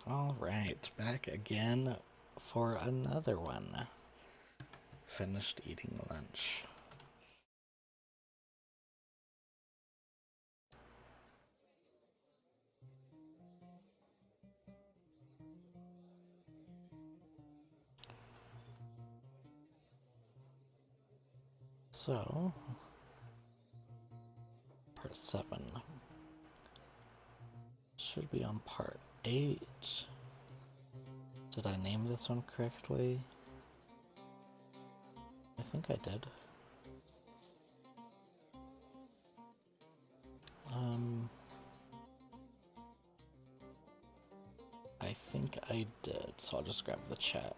Alright, back again for another one. Finished eating lunch. So, part 7. Should be on part 8. Did I name this one correctly? I think I did. I think I did, so I'll just grab the chat.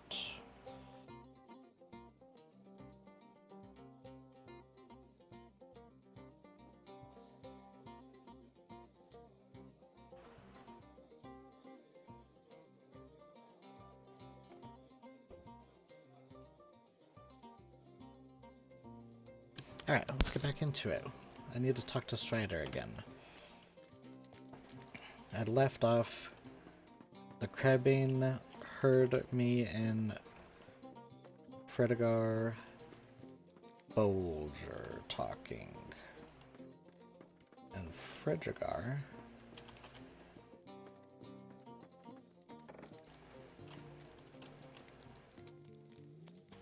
Alright, let's get back into it. I need to talk to Strider again. I left off. The Crabane heard me and Fredegar Bolger talking. And Fredegar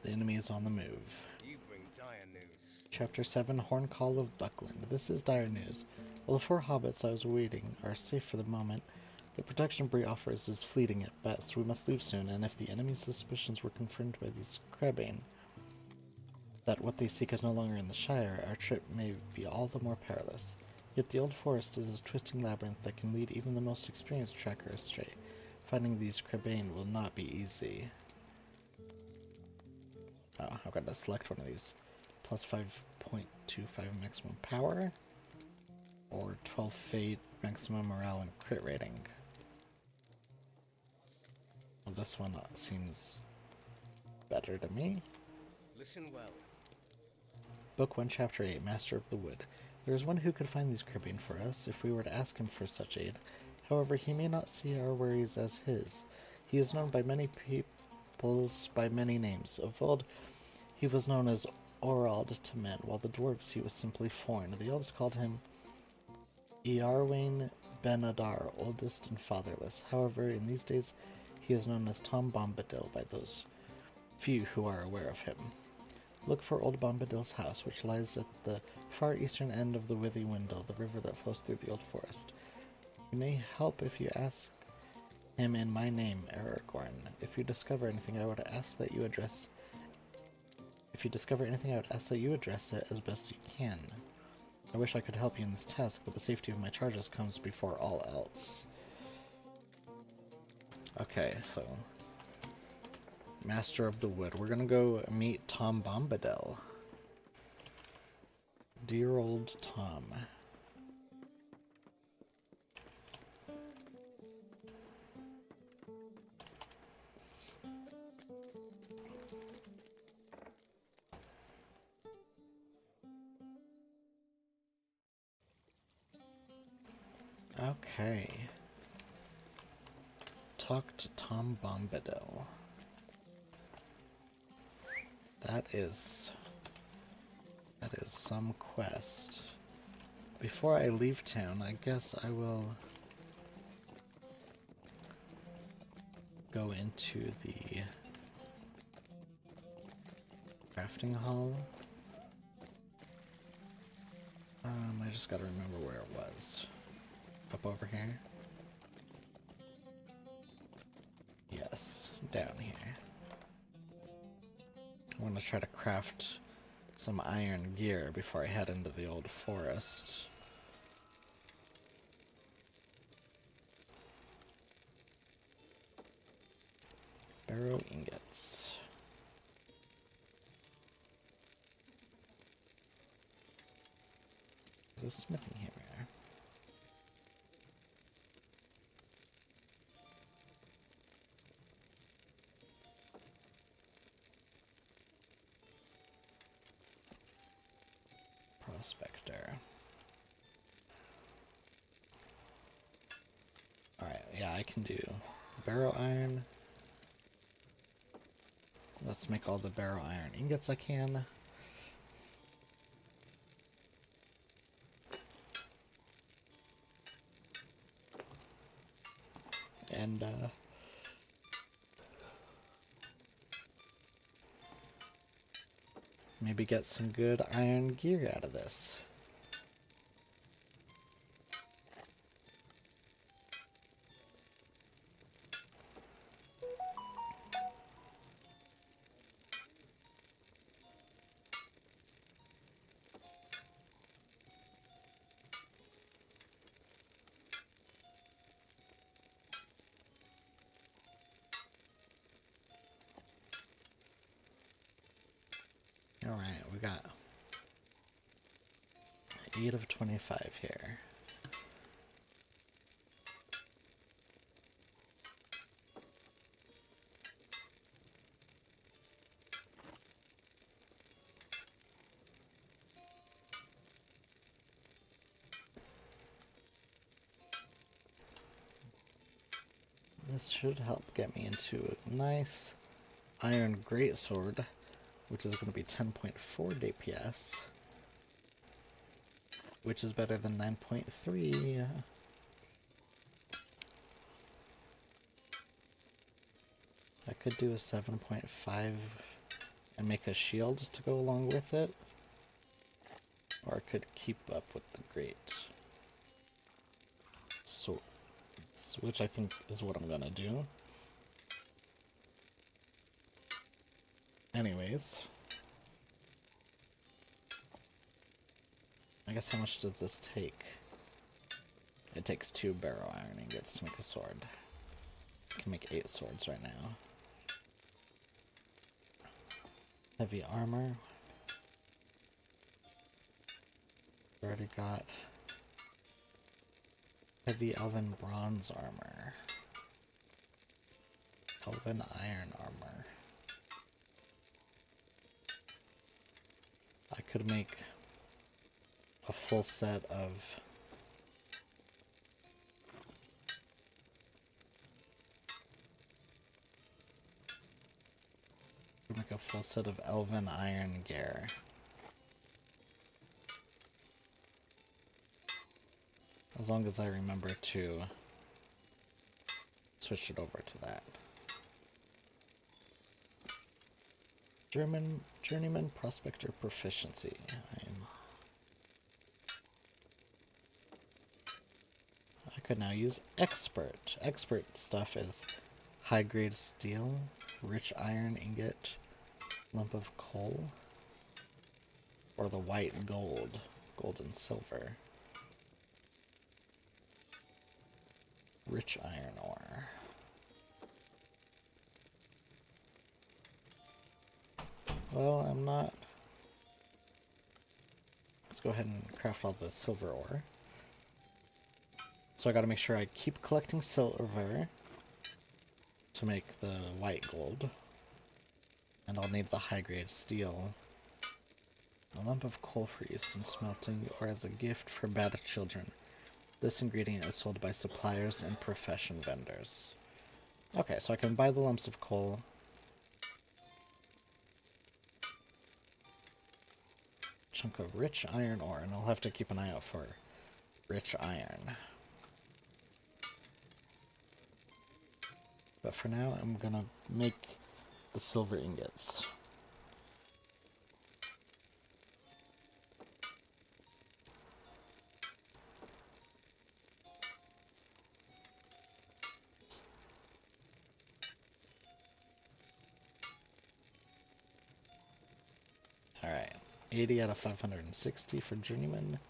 the enemy is on the move. You bring dire news. Chapter 7, Horncall of Buckland. This is dire news. While the 4 hobbits I was awaiting are safe for the moment, the protection Bree offers is fleeting at best. We must leave soon, and if the enemy's suspicions were confirmed by these Crabane, that what they seek is no longer in the Shire, our trip may be all the more perilous. Yet the old forest is a twisting labyrinth that can lead even the most experienced tracker astray. Finding these Crabane will not be easy. Oh, I've got to select one of these. Plus 5.25 maximum power, or 12 fate maximum morale and crit rating. Well, this one seems better to me. Listen well. Book 1, Chapter 8, Master of the Wood. There is one who could find these Crabane for us, if we were to ask him for such aid. However, he may not see our worries as his. He is known by many peoples by many names. Of old, he was known as Orald to men, while the dwarves he was simply Forn. The elves called him Earwain Ben-Adar, oldest and fatherless. However, in these days, he is known as Tom Bombadil by those few who are aware of him. Look for Old Bombadil's house, which lies at the far eastern end of the Withy Windle, the river that flows through the old forest. You may help if you ask him in my name, Aragorn. If you discover anything, I would ask that you address it as best you can. I wish I could help you in this task, but the safety of my charges comes before all else. Okay, so Master of the Wood. We're gonna go meet Tom Bombadil. Dear old Tom. Okay. Talk to Tom Bombadil. That is some quest. Before I leave town, I guess I will go into the crafting hall. I just gotta remember where it was. Up over here? Yes, down here. I want to try to craft some iron gear before I head into the old forest. Barrow ingots. There's a smithing hammer. Prospector. Alright, yeah, I can do barrow iron. Let's make all the barrow iron ingots I can. And maybe get some good iron gear out of this. Alright, we got 8 of 25 here. This should help get me into a nice iron greatsword, which is going to be 10.4 DPS, which is better than 9.3. I could do a 7.5 and make a shield to go along with it, or I could keep up with the great swords, which I think is what I'm gonna do. Anyways, I guess how much does this take? It takes 2 barrow iron ingots to make a sword. I can make 8 swords right now. Heavy armor. Already got heavy elven bronze armor. Elven iron armor. I could make a full set of elven iron gear. As long as I remember to switch it over to that. Journeyman Prospector Proficiency. I could now use Expert. Expert stuff is high grade steel, rich iron ingot, lump of coal, or the white gold, gold and silver. Rich iron ore. Well, I'm not. Let's go ahead and craft all the silver ore. So I gotta make sure I keep collecting silver to make the white gold. And I'll need the high grade steel. A lump of coal for use in smelting or as a gift for bad children. This ingredient is sold by suppliers and profession vendors. Okay, so I can buy the lumps of coal. Chunk of rich iron ore, and I'll have to keep an eye out for rich iron. But for now, I'm gonna make the silver ingots. Alright, 80 out of 560 for Journeyman.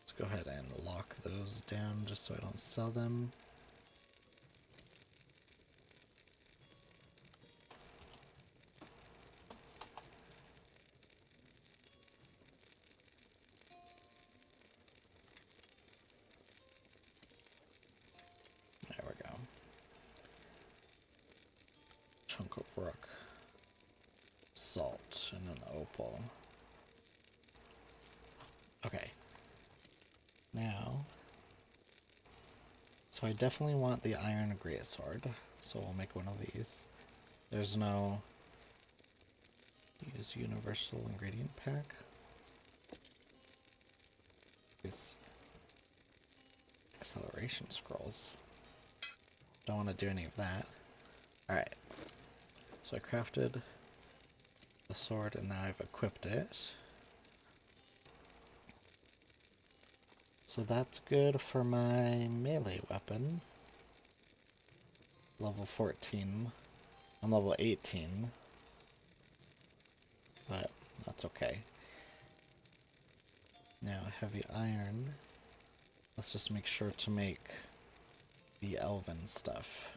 Let's go ahead and lock those down just so I don't sell them. There we go. Chunk of rock. Salt and an opal. Okay. Now So I definitely want the iron greatsword, so we'll make one of these. There's no use universal ingredient pack. These acceleration scrolls. Don't want to do any of that. Alright. So I crafted the sword and now I've equipped it. So that's good for my melee weapon. Level 14. I'm level 18. But that's okay. Now heavy iron. Let's just make sure to make the elven stuff.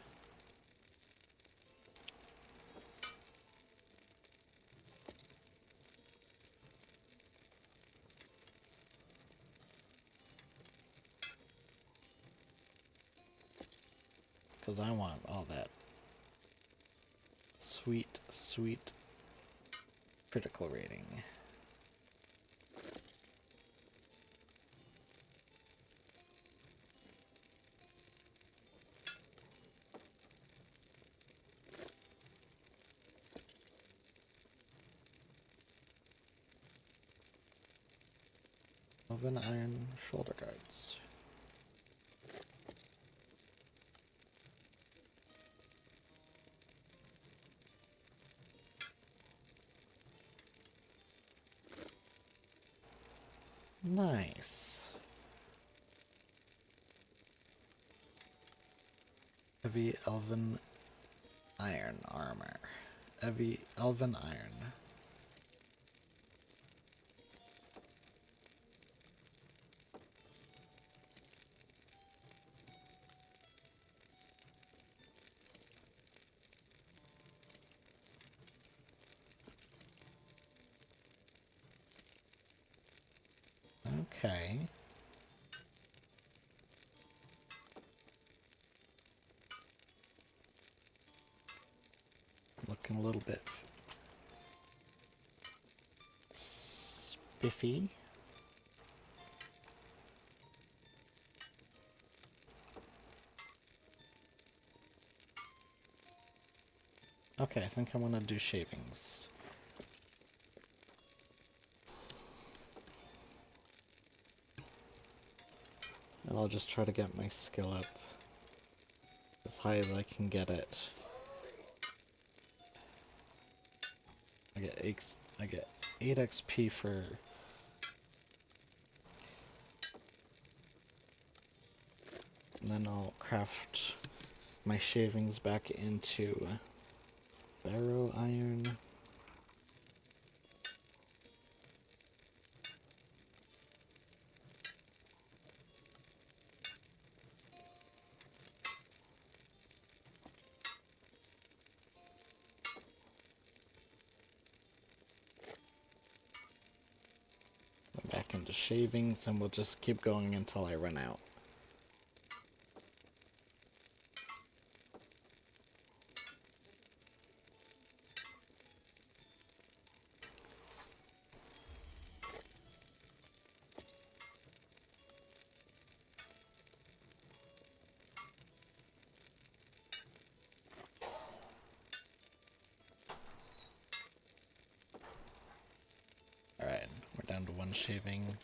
Because I want all that sweet, sweet critical rating. Elven iron shoulder guards. Nice. Heavy elven iron armor. Heavy elven iron. Okay. Looking a little bit spiffy. Okay, I think I'm gonna do shavings. And I'll just try to get my skill up as high as I can get it. I get 8 XP for and then I'll craft my shavings back into barrow iron. Back into shavings, and we'll just keep going until I run out. Alright, we're down to 1 shaving.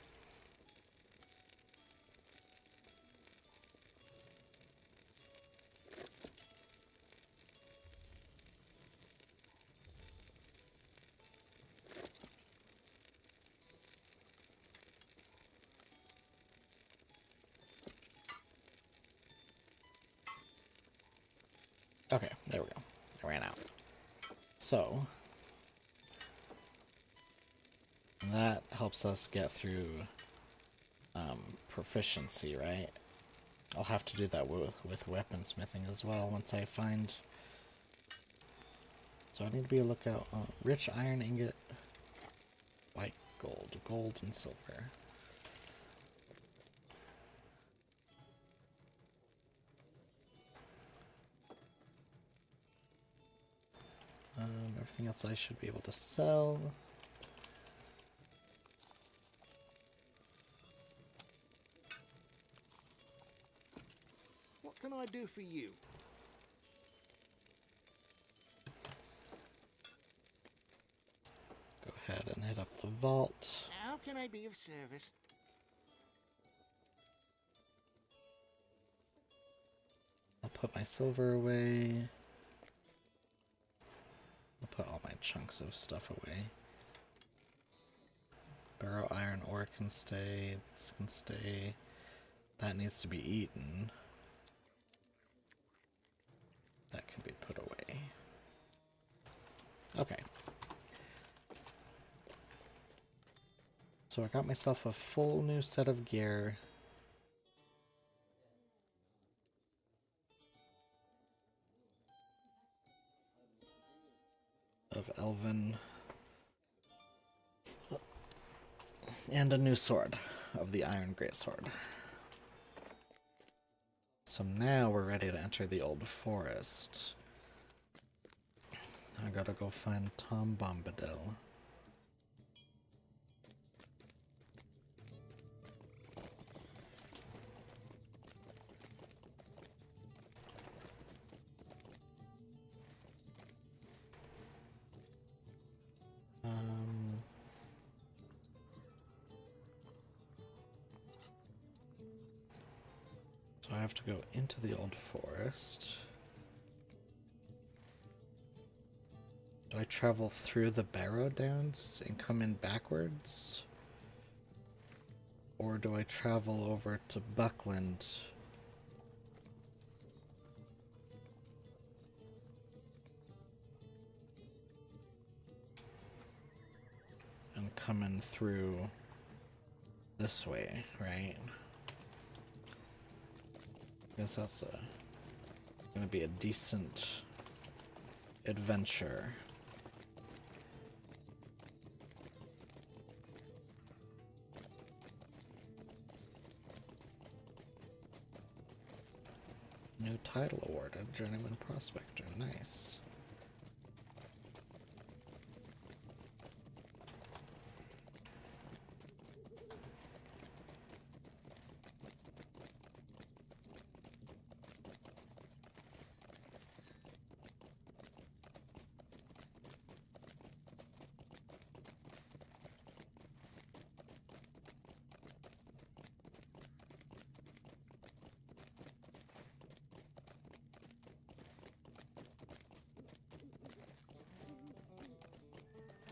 Okay, there we go. I ran out. So, that helps us get through proficiency, right? I'll have to do that with weaponsmithing as well once I find... So I need to be a lookout. Rich iron ingot, white gold, gold and silver. Everything else I should be able to sell. What What can I do for you? Go ahead and hit up the vault. How can I be of service? I'll put my silver away. I'll put all my chunks of stuff away. Barrow iron ore can stay. This can stay. That needs to be eaten. That can be put away. Okay. So I got myself a full new set of gear. Of Elven. And a new sword of the Iron Greatsword. So now we're ready to enter the Old Forest. I gotta go find Tom Bombadil. So I have to go into the Old Forest. Do I travel through the Barrow Downs and come in backwards? Or do I travel over to Buckland? And come in through this way, right? I guess that's gonna be a decent adventure. New title awarded, Journeyman Prospector. Nice.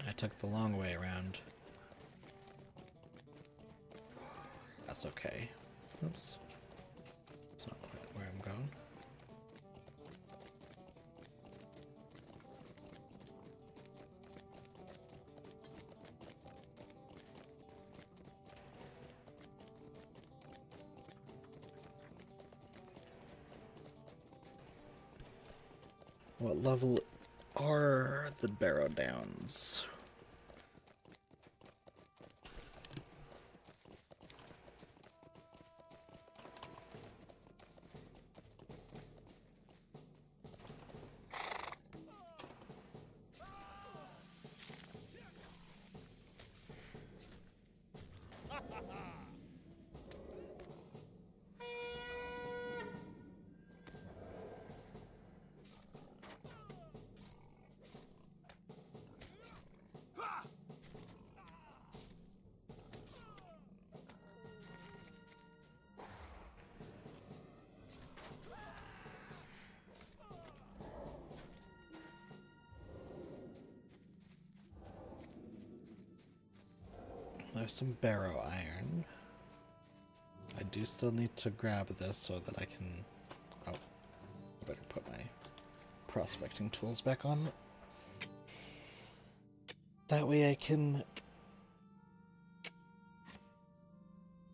I took the long way around. That's okay. Oops. It's not quite where I'm going. What level are the Barrow Downs? There's some barrow iron. I do still need to grab this so that I can... Oh, I better put my prospecting tools back on. That way I can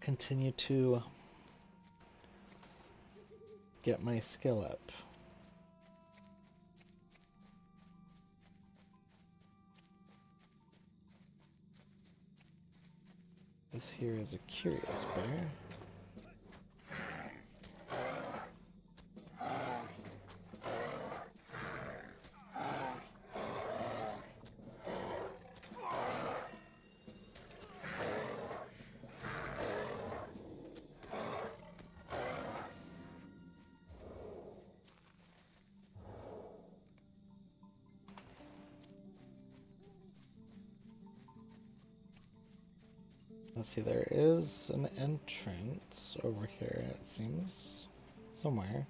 continue to get my skill up. This here is a curious bear. Let's see, there is an entrance over here, it seems. Somewhere.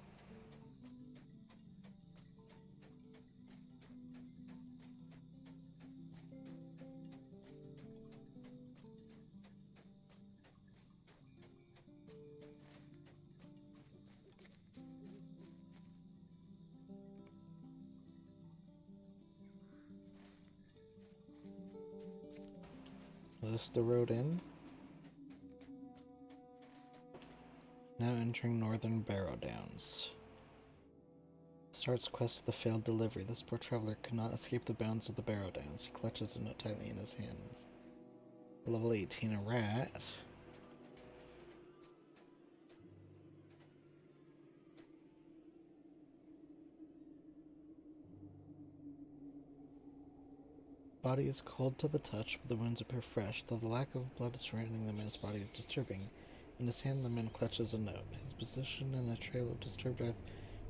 Is this the road in? Now entering Northern Barrow Downs. Starts quest the failed delivery. This poor traveler could not escape the bounds of the Barrow Downs. He clutches a note tightly in his hand. Level 18, a rat. Body is cold to the touch, but the wounds appear fresh, though the lack of blood surrounding the man's body is disturbing. In his hand, the man clutches a note. His position in a trail of disturbed earth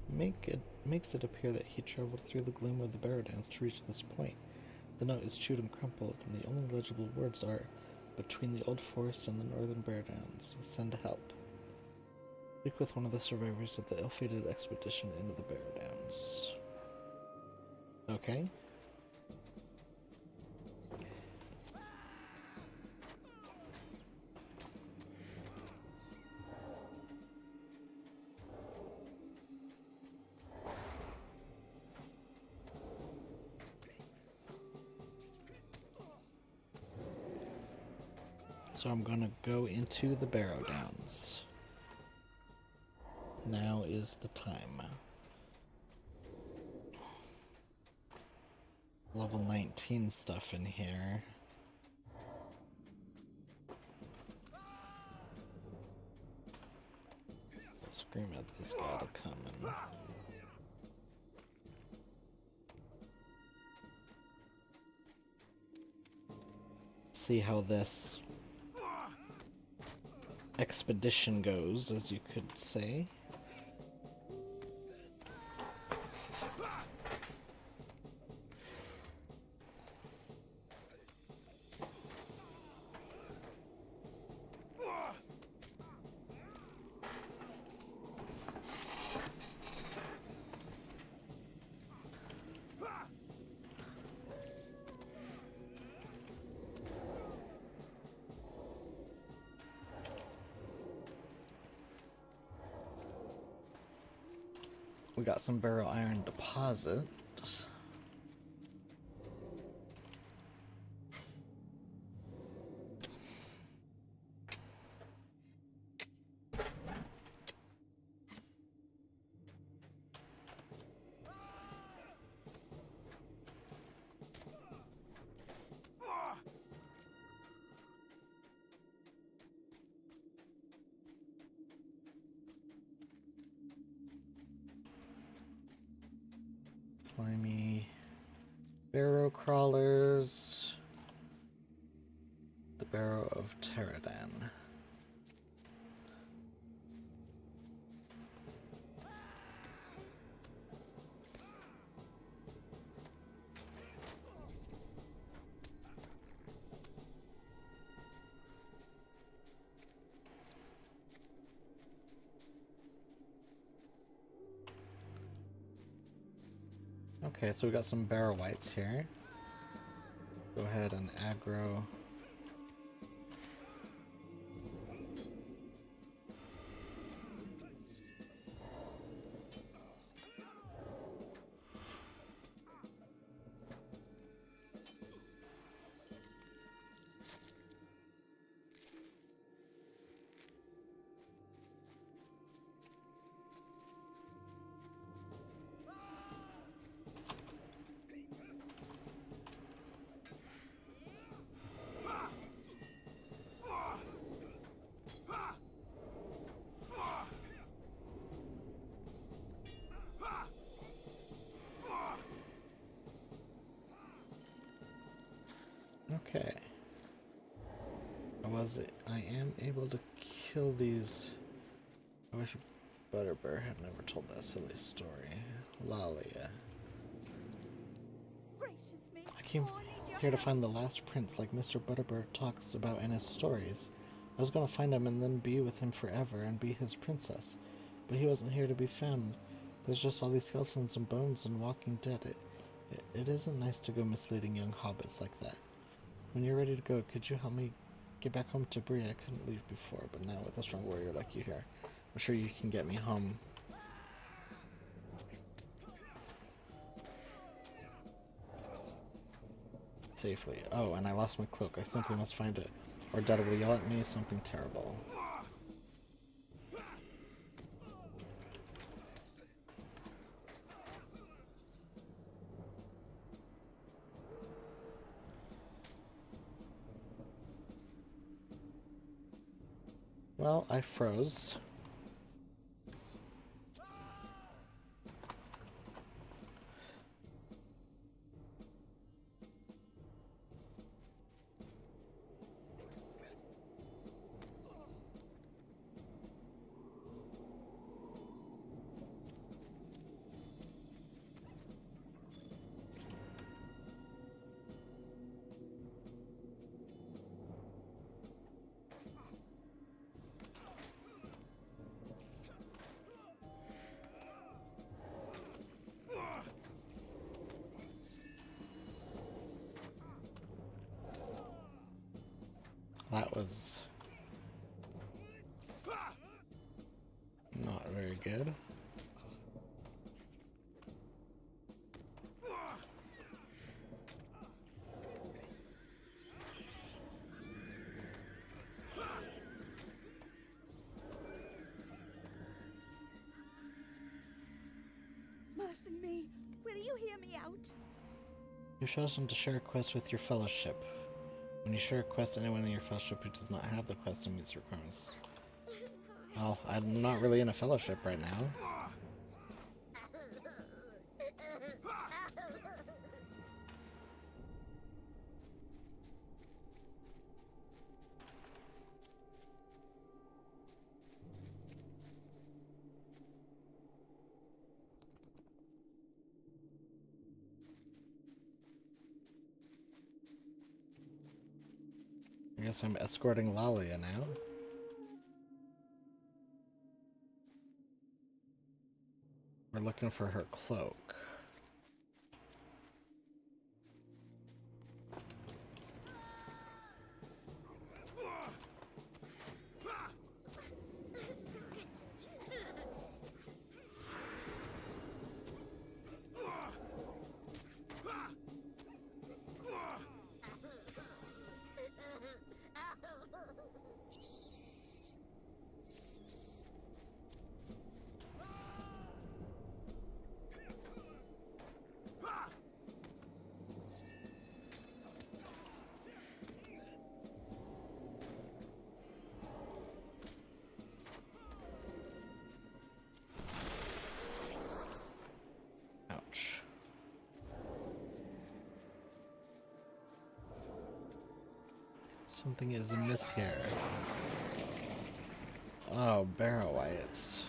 makes it appear that he traveled through the gloom of the Barrow Downs to reach this point. The note is chewed and crumpled, and the only legible words are, "Between the old forest and the northern Barrow Downs, send help." Speak with one of the survivors of the ill-fated expedition into the Barrow Downs. Okay. So I'm gonna go into the Barrow Downs. Now is the time. Level 19 stuff in here. I'll scream at this guy to come and... see how this expedition goes, as you could say. We got some barrow iron deposits. Slimy barrow crawlers. The Barrow of Teradan. Okay, so we got some barrow whites here. Go ahead and aggro. Okay. I am able to kill these. I wish Butterbur had never told that silly story. Lalia. Gracious me, I keep... I need Here to find the last prince like Mr. Butterbird talks about in his stories. I was going to find him and then be with him forever and be his princess. But he wasn't here to be found. There's just all these skeletons and bones and Walking Dead. It isn't nice to go misleading young hobbits like that. When you're ready to go, could you help me get back home to Bree? I couldn't leave before, but now with a strong warrior like you here, I'm sure you can get me home. Safely. Oh, and I lost my cloak. I simply must find it, or Dad will yell at me something terrible. Well, I froze. That was not very good. Mercy me, will you hear me out? You chosen to share a quest with your fellowship. When you share a quest to anyone in your fellowship who does not have the quest and meets your requirements. Well, I'm not really in a fellowship right now. I guess I'm escorting Lalia now. We're looking for her cloak. Ouch. Something is amiss here. Oh, Barrow Wyatts.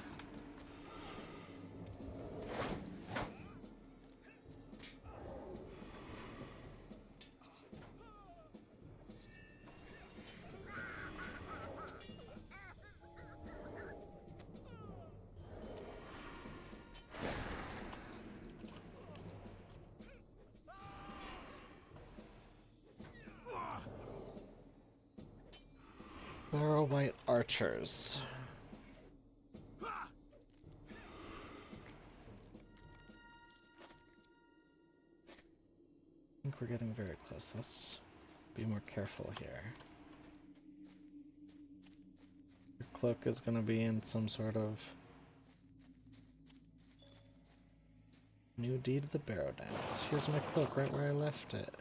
Barrow White archers. I think we're getting very close. Let's be more careful here. Your cloak is going to be in some sort of new deed of the Barrow Downs. Here's my cloak right where I left it.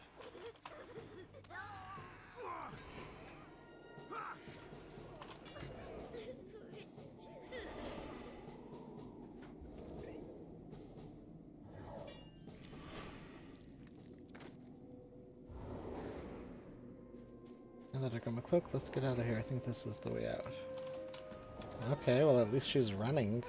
Now that I got my cloak, let's get out of here. I think this is the way out. Okay, well at least she's running.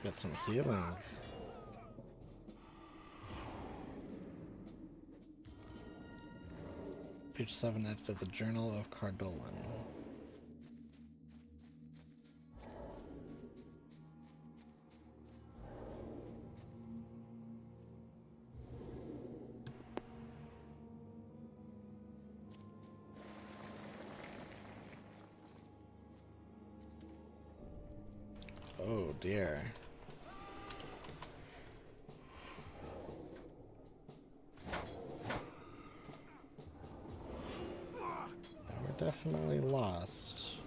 Got some healing. Page 7 edited the Journal of Cardolan. Oh dear. We're definitely lost.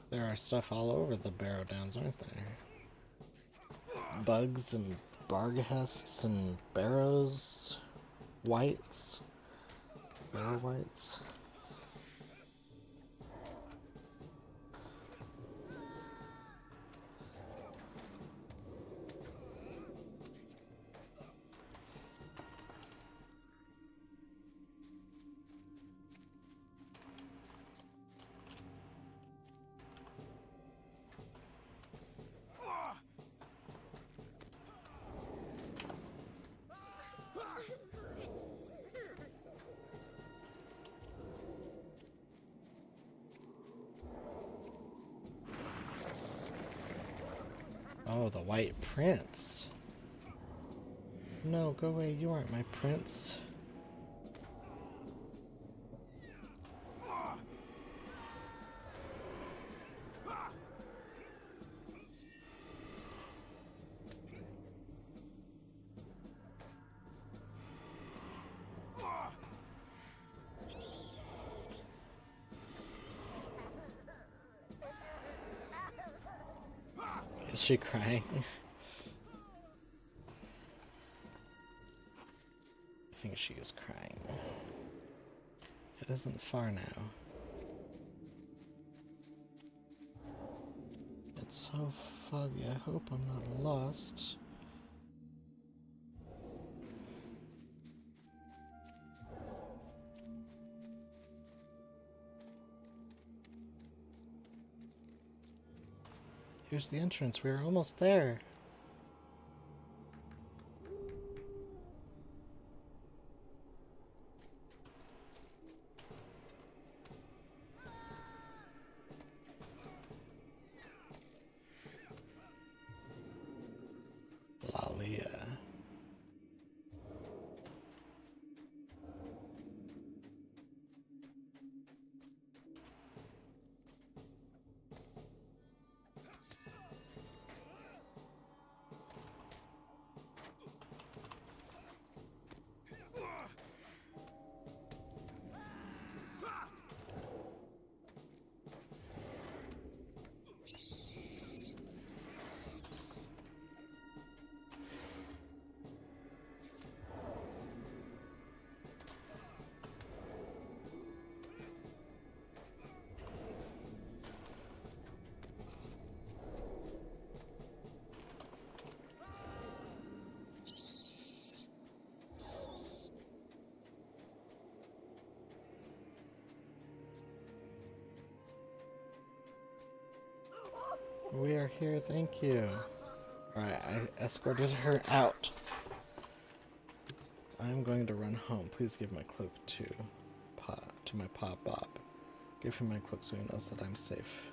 There are stuff all over the Barrow Downs, aren't there? Bugs and barghests and barrows, whites, barrow whites. Oh, the White Prince. No, go away. You aren't my prince. Is she crying? I think she is crying. It isn't far now. It's so foggy. I hope I'm not lost. Here's the entrance. We're almost there. Lalia. We are here, thank you. Alright, I escorted her out. I'm going to run home. Please give my cloak to my Pa Bob. Give him my cloak so he knows that I'm safe.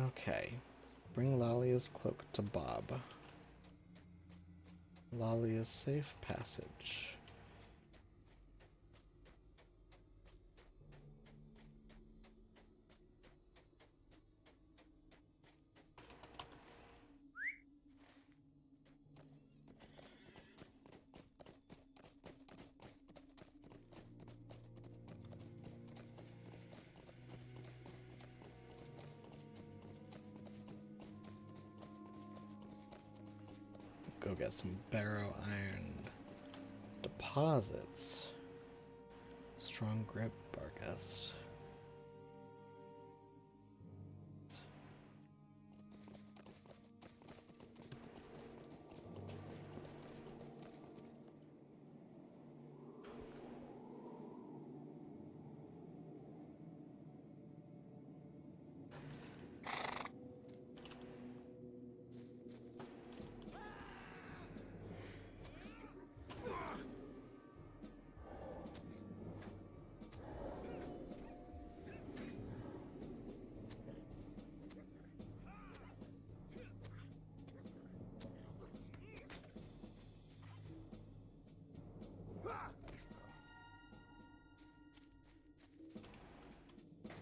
Okay. Bring Lalia's cloak to Bob. Lalia's safe passage. Go get some barrow iron deposits. Strong grip, Barghest.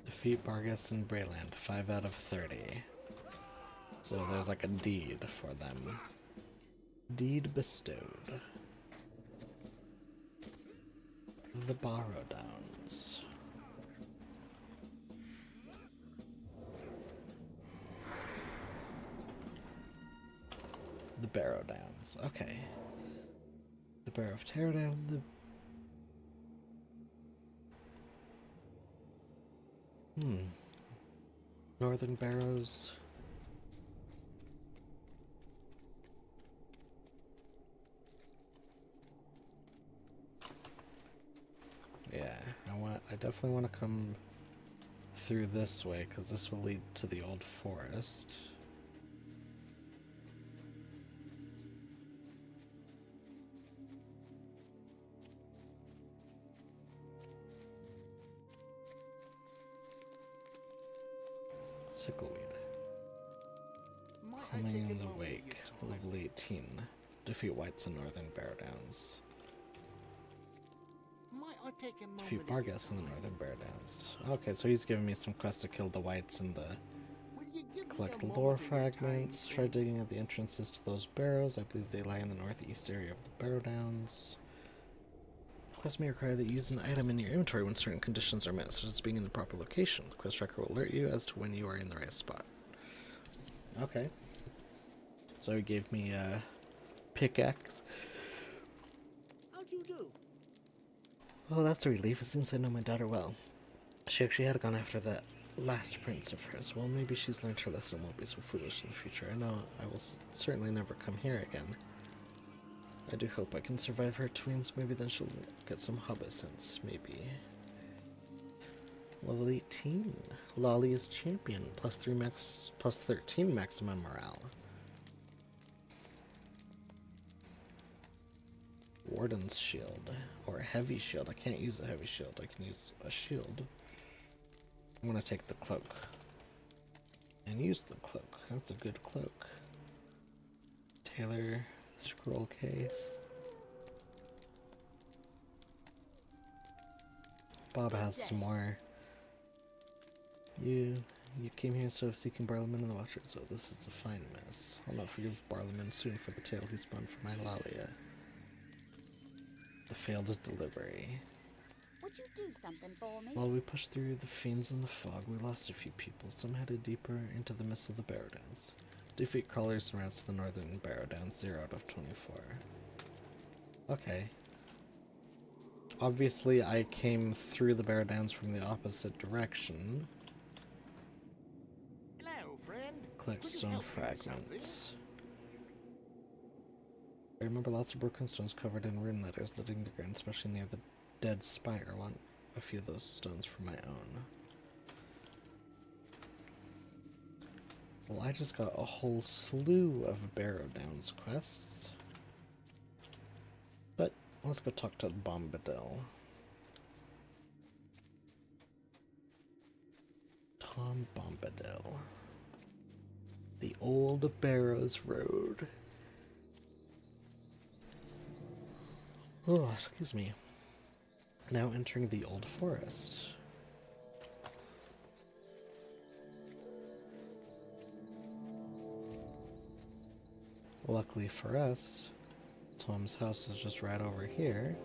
Defeat Barghest and Brayland, 5 out of 30. So there's like a deed for them. Deed bestowed. The Barrow Downs. The Barrow Downs, okay. The Barrow of Teardown, the Northern Barrows. Yeah, I definitely want to come through this way because this will lead to the old forest. Sickleweed. Coming in the wake. Level 18. Defeat whites in Northern Barrow Downs. Might I take a moment Defeat of your Barghest in the time? Northern Barrow Downs. Okay, so he's giving me some quests to kill the whites and the Will you give me collect a the moment lore of your time, fragments. Try digging at the entrances to those barrows. I believe they lie in the northeast area of the Barrow Downs. Quest may require that you use an item in your inventory when certain conditions are met, such as being in the proper location. The quest tracker will alert you as to when you are in the right spot. Okay. So he gave me a pickaxe. How'd you do? Well, that's a relief. It seems I know my daughter well. She actually had gone after that last prince of hers. Well, maybe she's learned her lesson and won't be so foolish in the future. I know I will certainly never come here again. I do hope I can survive her twins. Maybe then she'll get some hobbit sense. Maybe. Level 18. Lolly is champion. Plus 13 maximum morale. Warden's shield. Or heavy shield. I can't use a heavy shield. I can use a shield. I'm gonna take the cloak. And use the cloak. That's a good cloak. Taylor. Scroll case. Bob has some more. You came here instead of seeking Barliman and the Watchers, so this is a fine mess. I'll not forgive Barliman soon for the tale he spun for my Lalia. The failed delivery. Would you do something for me? While we pushed through the fiends in the fog, we lost a few people. Some headed deeper into the mists of the Barrow Downs. Defeat crawlers and rats to the Northern Barrow Downs, 0 out of 24. Okay. Obviously, I came through the Barrow Downs from the opposite direction. Hello, friend. Collect Could you stone help me with fragments. I remember lots of broken stones covered in rune letters litting the ground, especially near the dead spire one. a few of those stones for my own. Well, I just got a whole slew of Barrow Downs quests. But let's go talk to Bombadil. Tom Bombadil. The Old Barrows Road. Oh, excuse me. Now entering the Old Forest. Luckily for us, Tom's house is just right over here.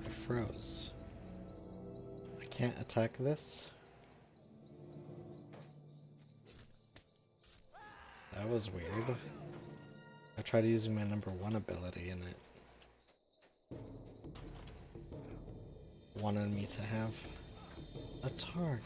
I froze. I can't attack this. That was weird. I tried using my number 1 ability and it wanted me to have a target.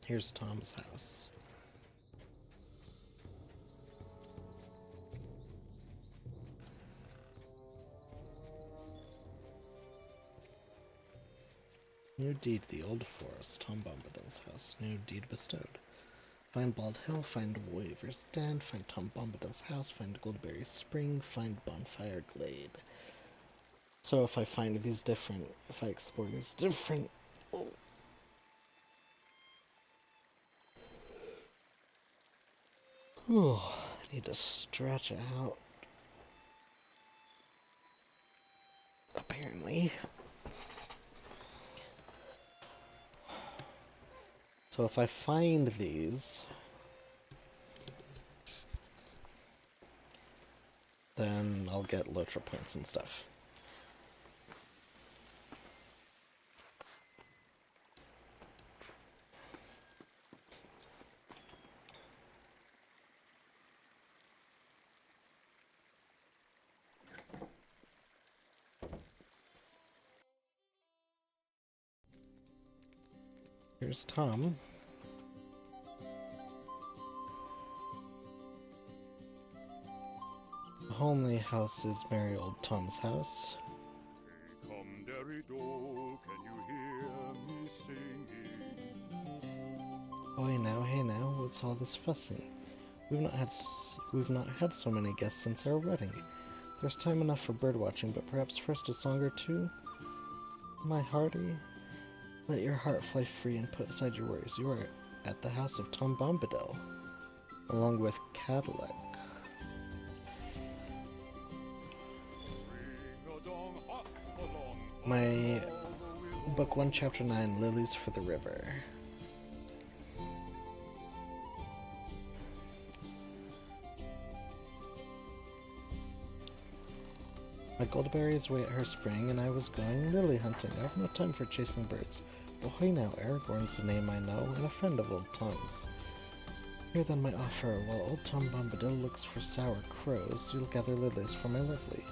Here's Tom's house. New deed, the Old Forest, Tom Bombadil's house. New deed bestowed. Find Bald Hill, find Waver's Den, find Tom Bombadil's house, find Goldberry Spring, find Bonfire Glade. So if I find these different, if I explore these different... Oh, I need to stretch out. Apparently. So if I find these, then I'll get Lotra points and stuff. Here's Tom. The homely house is merry old Tom's house. Come, Derry Doe, can you hear me singing? Hey now, what's all this fussing? We've not had so many guests since our wedding. There's time enough for birdwatching, but perhaps first a song or two? My hearty, let your heart fly free and put aside your worries. You are at the house of Tom Bombadil, along with Cadillac. My book 1, chapter 9, Lilies for the River. My Goldberries wait at her spring, and I was going lily hunting. I have no time for chasing birds. Ahoy now, Aragorn's the name I know, and a friend of old Tom's. Here then my offer, while old Tom Bombadil looks for sour crows, you'll gather lilies for my lovely.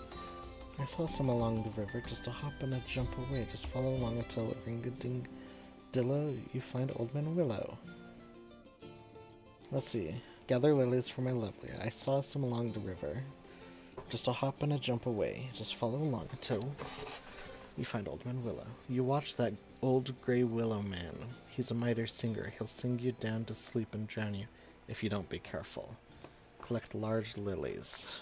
I saw some along the river, just a hop and a jump away. Just follow along until at Ringadillo you find Old Man Willow. Let's see. Gather lilies for my lovely. I saw some along the river. Just a hop and a jump away. Just follow along until you find Old Man Willow. You watch that old gray willow man. He's a mighty singer. He'll sing you down to sleep and drown you if you don't be careful. Collect large lilies.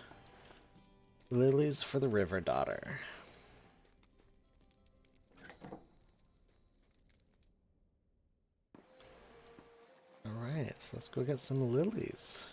Lilies for the river daughter. Alright, let's go get some lilies.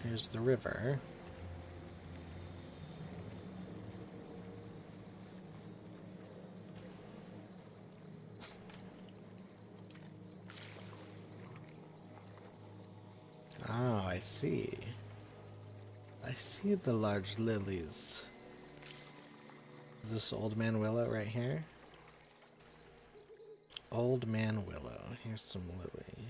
Here's the river. Oh, I see. I see the large lilies. Is this Old Man Willow right here? Old Man Willow. Here's some lily.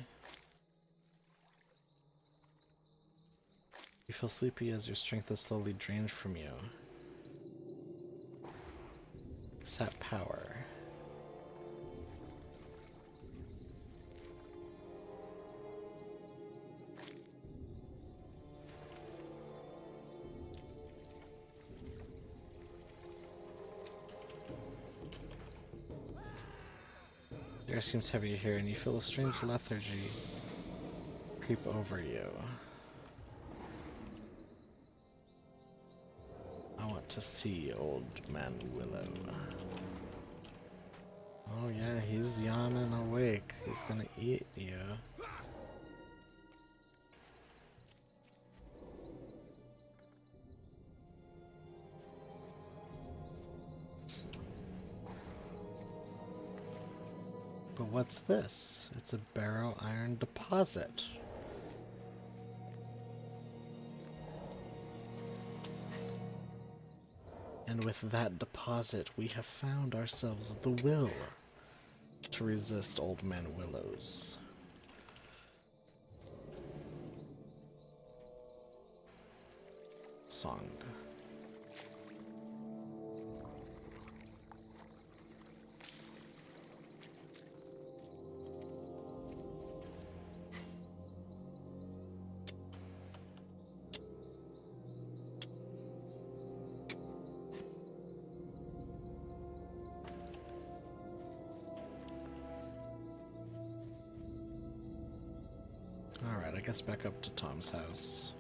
You feel sleepy as your strength is slowly drained from you. Sap power. The air seems heavier here, and you feel a strange lethargy creep over you. I want to see Old Man Willow. Oh yeah, he's yawning awake. He's gonna eat you. But what's this? It's a barrow iron deposit. And with that deposit, we have found ourselves the will to resist Old Man Willow's song. Alright, I guess back up to Tom's house.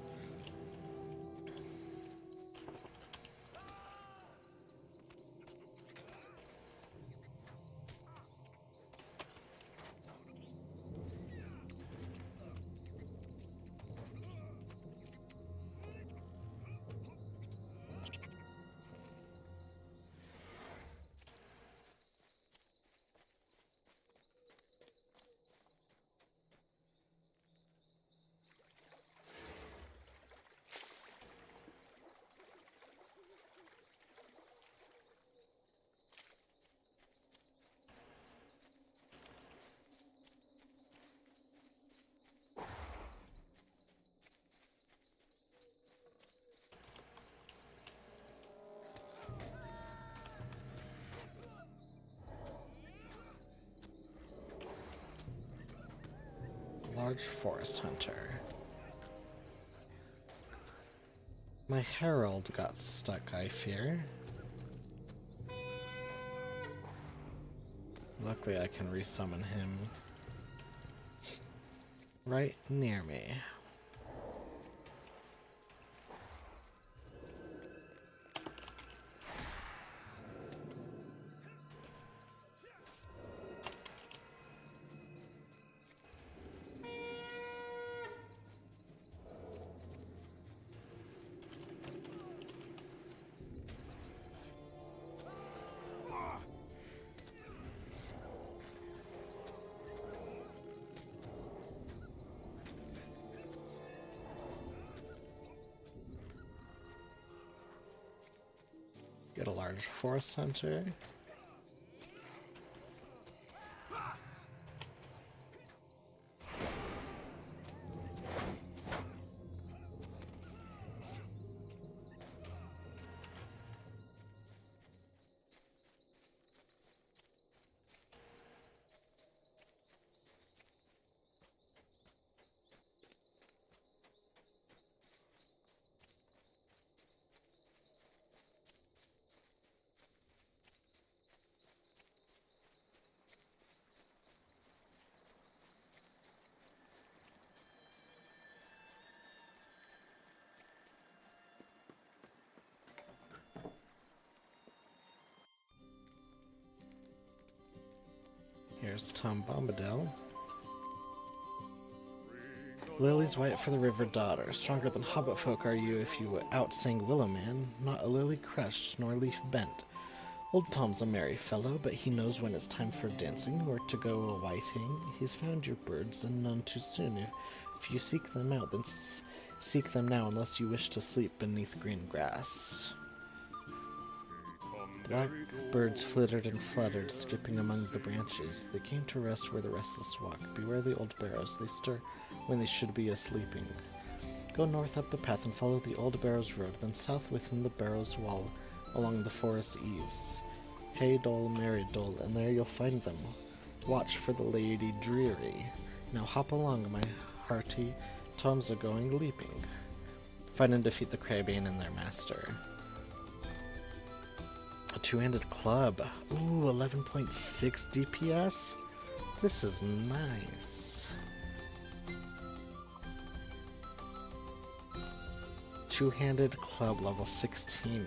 Large forest hunter. My herald got stuck, I fear. Luckily I can resummon him right near me. Get a large forest hunter. Here's Tom Bombadil. Bring the Lily's white for the river daughter. Stronger than hobbit folk are you if you outsing Willowman. Not a lily crushed, nor leaf bent. Old Tom's a merry fellow, but he knows when it's time for dancing or to go a-whiting. He's found your birds, and none too soon. If you seek them out, then seek them now, unless you wish to sleep beneath green grass. Blackbirds flittered and fluttered, skipping among the branches. They came to rest where the restless walk. Beware the old barrows, they stir when they should be a-sleeping. Go north up the path and follow the old barrows road, then south within the barrows wall, along the forest eaves. Hey dole, merry dole, and there you'll find them. Watch for the Lady Dreary. Now hop along, my hearty, Tom's a-going leaping. Find and defeat the Crabane and their master. A two-handed club. Ooh, 11.6 DPS? This is nice. Two-handed club, level 16.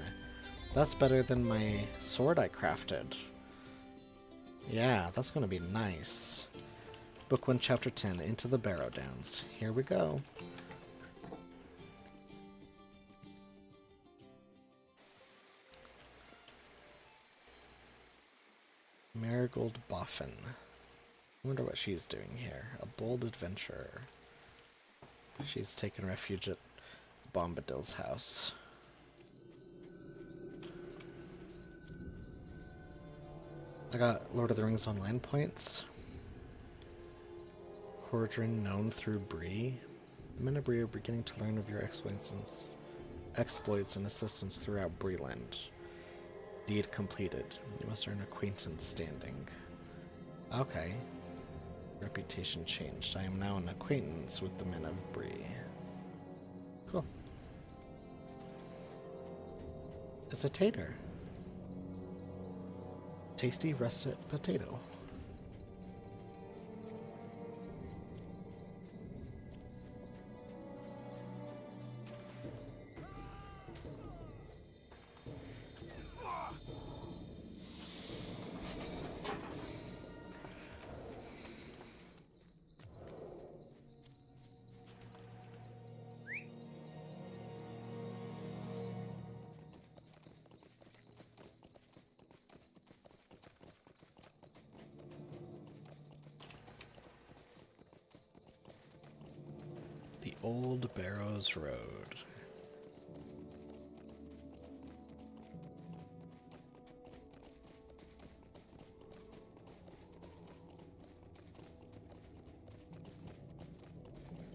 That's better than my sword I crafted. Yeah, that's gonna be nice. Book 1, Chapter 10, Into the Barrow Downs. Here we go. Marigold Boffin. I wonder what she's doing here. A bold adventurer. She's taken refuge at Bombadil's house. I got Lord of the Rings Online points. Cordrin known through Bree. The men of Bree are beginning to learn of your exploits and assistance throughout Breeland. Deed completed. You must earn acquaintance standing. Okay. Reputation changed. I am now an acquaintance with the men of Bree. Cool. It's a tater. Tasty russet potato. The Old Barrows Road.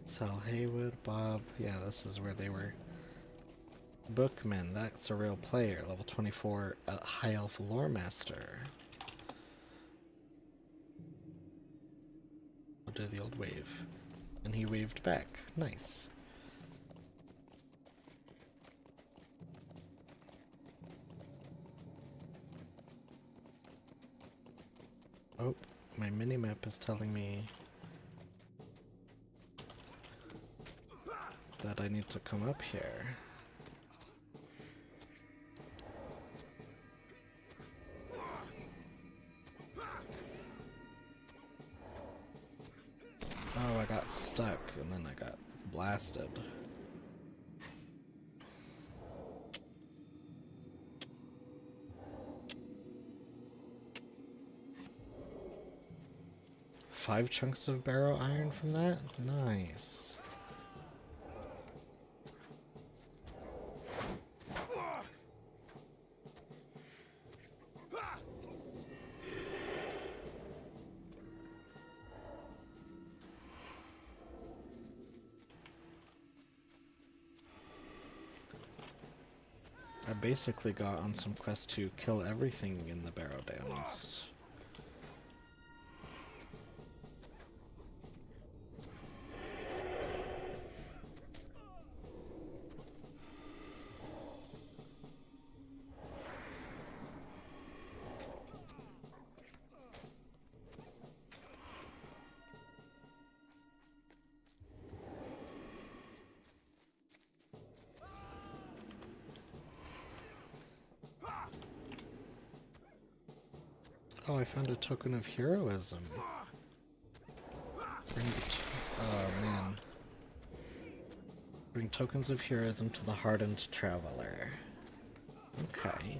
Sal Haywood, Bob. Yeah, this is where they were. Bookman, that's a real player. Level 24, High Elf Lore Master. I'll do the old wave. And he waved back. Nice. Oh, my minimap is telling me that I need to come up here. Oh, I got stuck and then I got blasted. Five chunks of barrow iron from that? Nice. I basically got on some quest to kill everything in the Barrow Downs. Oh, I found a token of heroism. Bring the oh man. tokens of heroism to the hardened traveler. Okay.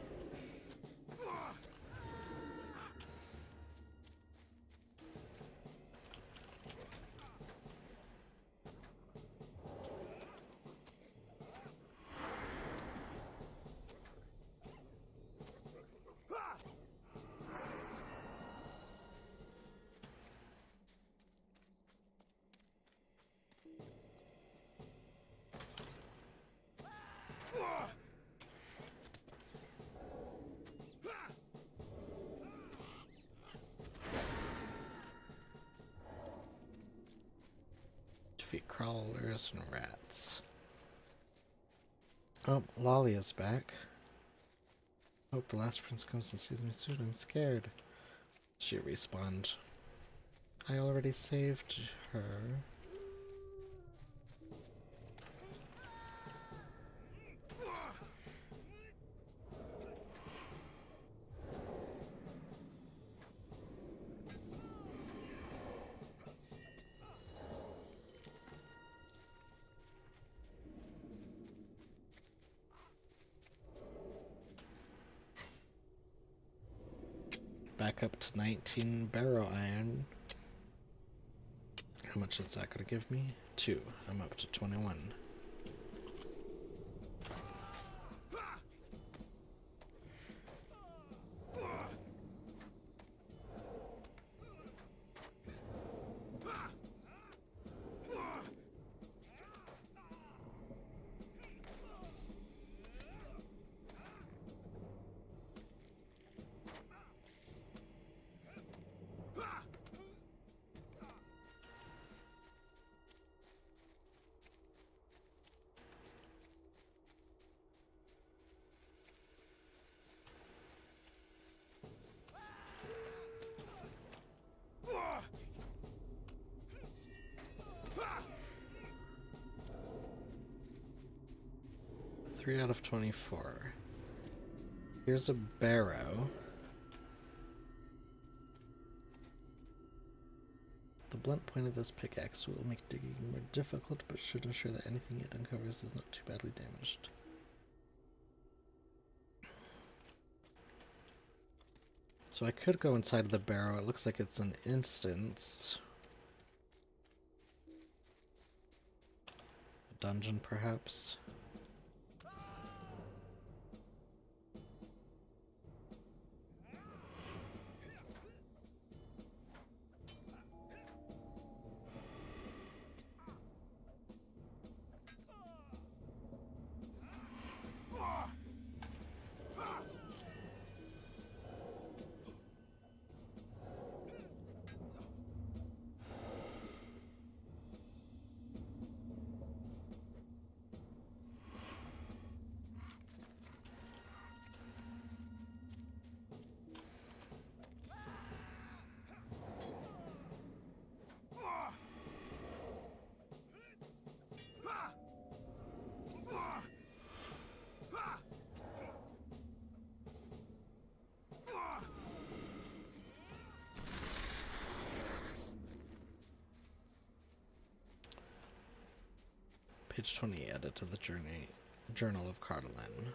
Defeat crawlers and rats. Oh, Lolly is back. Hope the last prince comes and sees me soon. I'm scared. She respawned. I already saved her. Back up to 19 barrow iron. How much is that going to give me? 2. I'm up to 21. Three out of 24. Here's a barrow. The blunt point of this pickaxe will make digging more difficult, but should ensure that anything it uncovers is not too badly damaged. So I could go inside of the barrow. It looks like it's an instance. A dungeon, perhaps. Page 20 added to the Journal of Cardolan.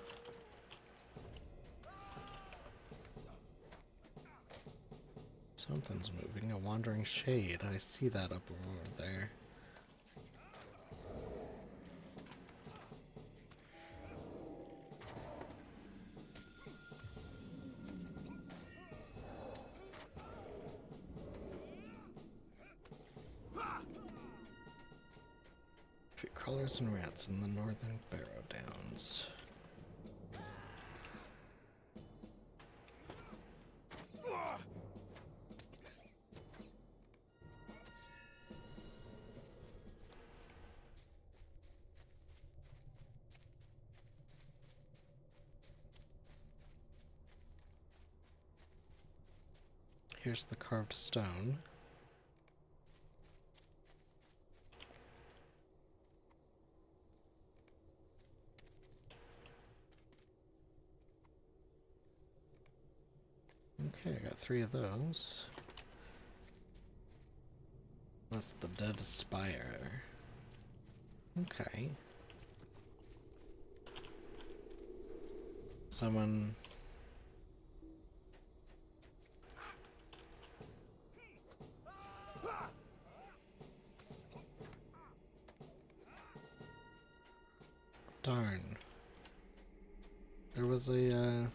Something's moving, a wandering shade. I see that up over there. Crawlers and rats in the northern Barrow Downs. Here's the carved stone. Okay, I got 3 of those. That's the Dead Spire. Okay. Someone. Darn. There was a,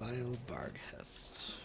Vile Barghest.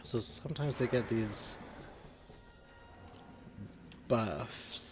So sometimes they get these buffs.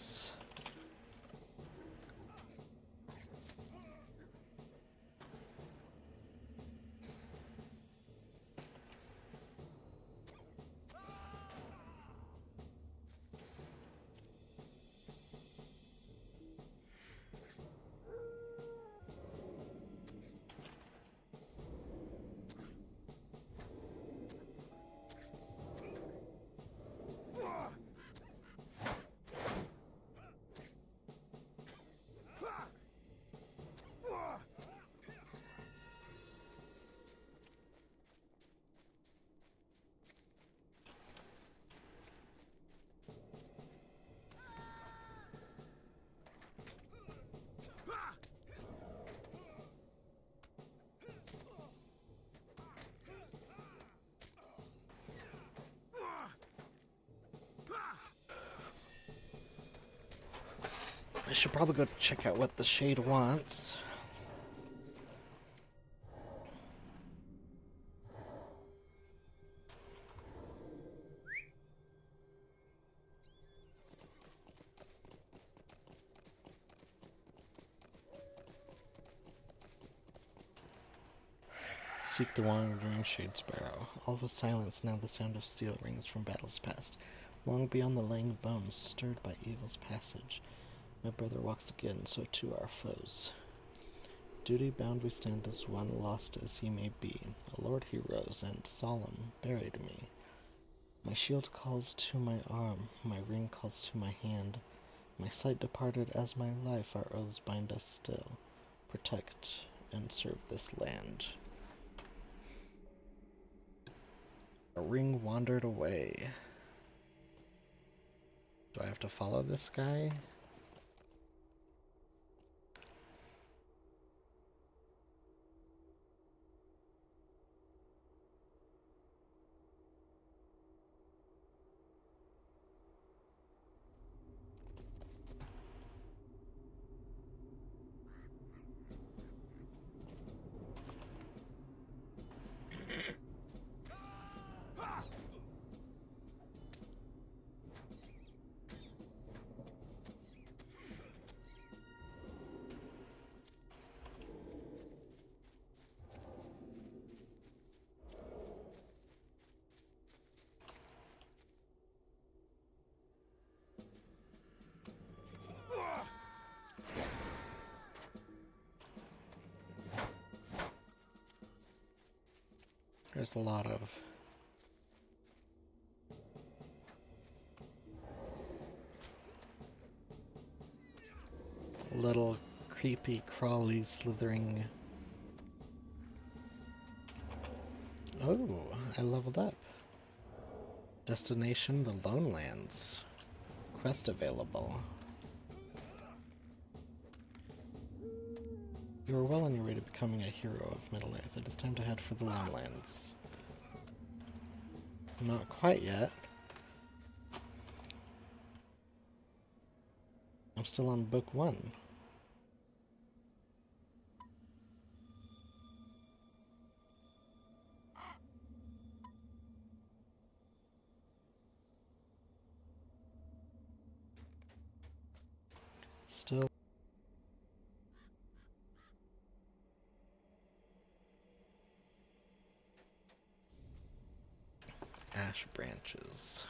I should probably go check out what the Shade wants. Seek the wandering Shade Sparrow. All was silence, now the sound of steel rings from battles past. Long beyond the laying bones, stirred by evil's passage. My brother walks again, so too our foes. Duty bound we stand as one, lost as he may be. A lord he rose, and solemn buried me. My shield calls to my arm, my ring calls to my hand. My sight departed as my life, our oaths bind us still. Protect and serve this land. A ring wandered away. Do I have to follow this guy? There's a lot of little creepy, crawly, slithering. Oh, I leveled up. Destination, the Lone Lands. Quest available. You are well on your way to becoming a hero of Middle-earth. It is time to head for the Lone Lands. Not quite yet. I'm still on book 1. Still. Ash branches.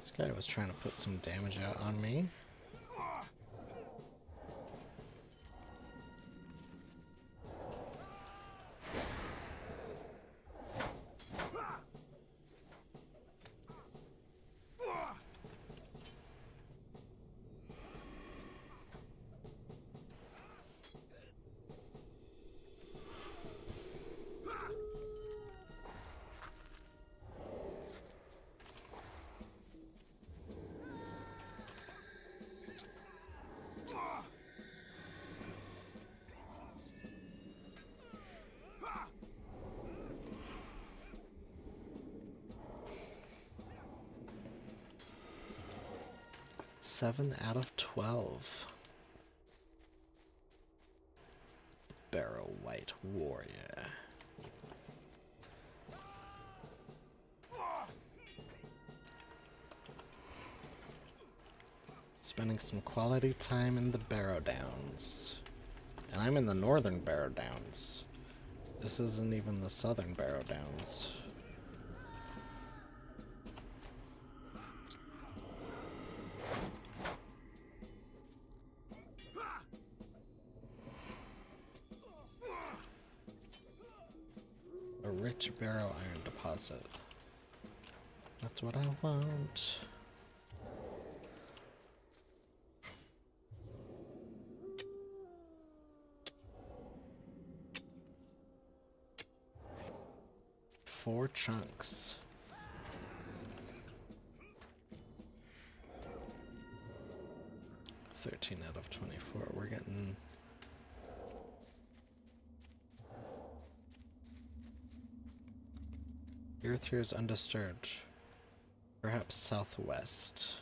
This guy was trying to put some damage out on me. Seven out of 12. Barrow White Warrior. Spending some quality time in the Barrow Downs. And I'm in the northern Barrow Downs. This isn't even the southern Barrow Downs. A rich barrow iron deposit. That's what I want. Four chunks. $13 out of 24. We're getting... The earth here is undisturbed. Perhaps southwest.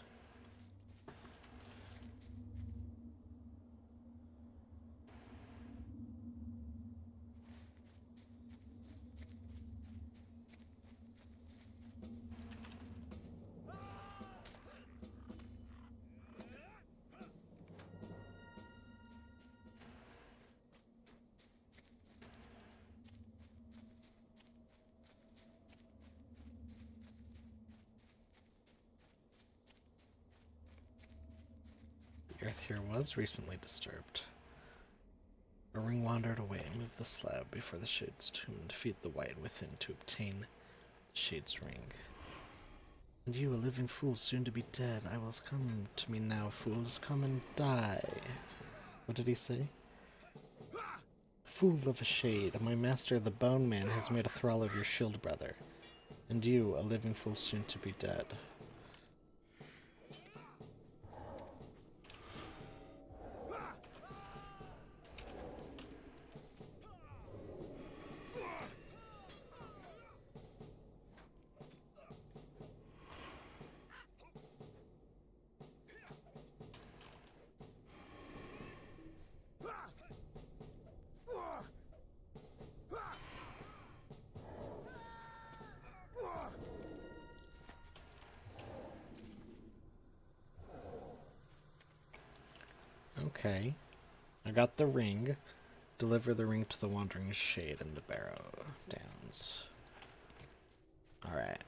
The earth here was recently disturbed. A ring wandered away. Move the slab before the Shade's tomb. Defeat the white within to obtain the Shade's ring. And you, a living fool, soon to be dead. I will come to me now, fools. Come and die. What did he say? Fool of a Shade, my master the Bone Man has made a thrall of your shield brother. And you, a living fool, soon to be dead. Okay. I got the ring. Deliver the ring to the Wandering Shade in the Barrow Downs. Alright.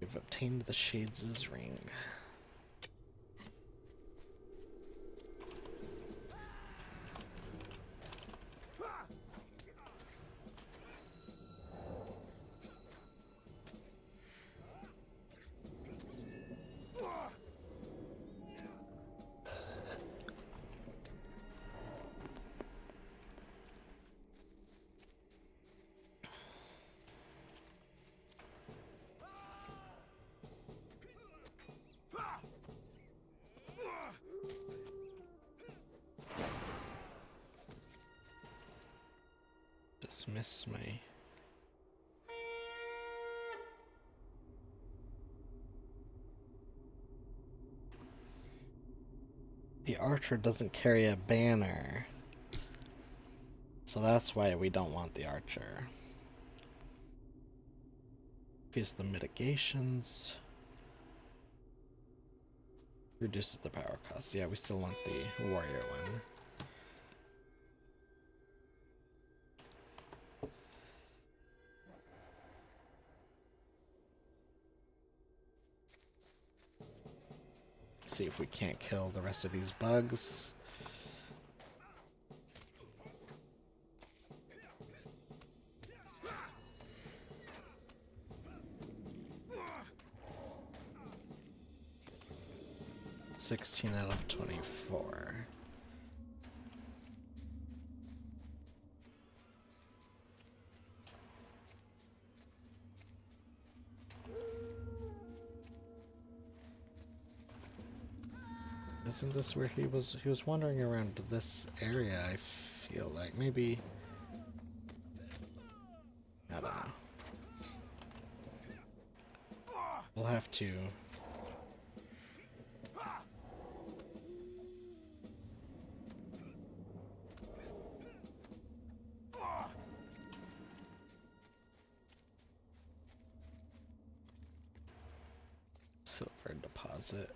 We've obtained the Shades' ring. Dismiss my... The archer doesn't carry a banner. So that's why we don't want the archer. Increase the mitigations. Reduces the power cost. Yeah, we still want the warrior one. See if we can't kill the rest of these bugs. $16 out of 24. Isn't this where he was wandering around this area, I feel like. Maybe, I don't know. We'll have to silver deposit.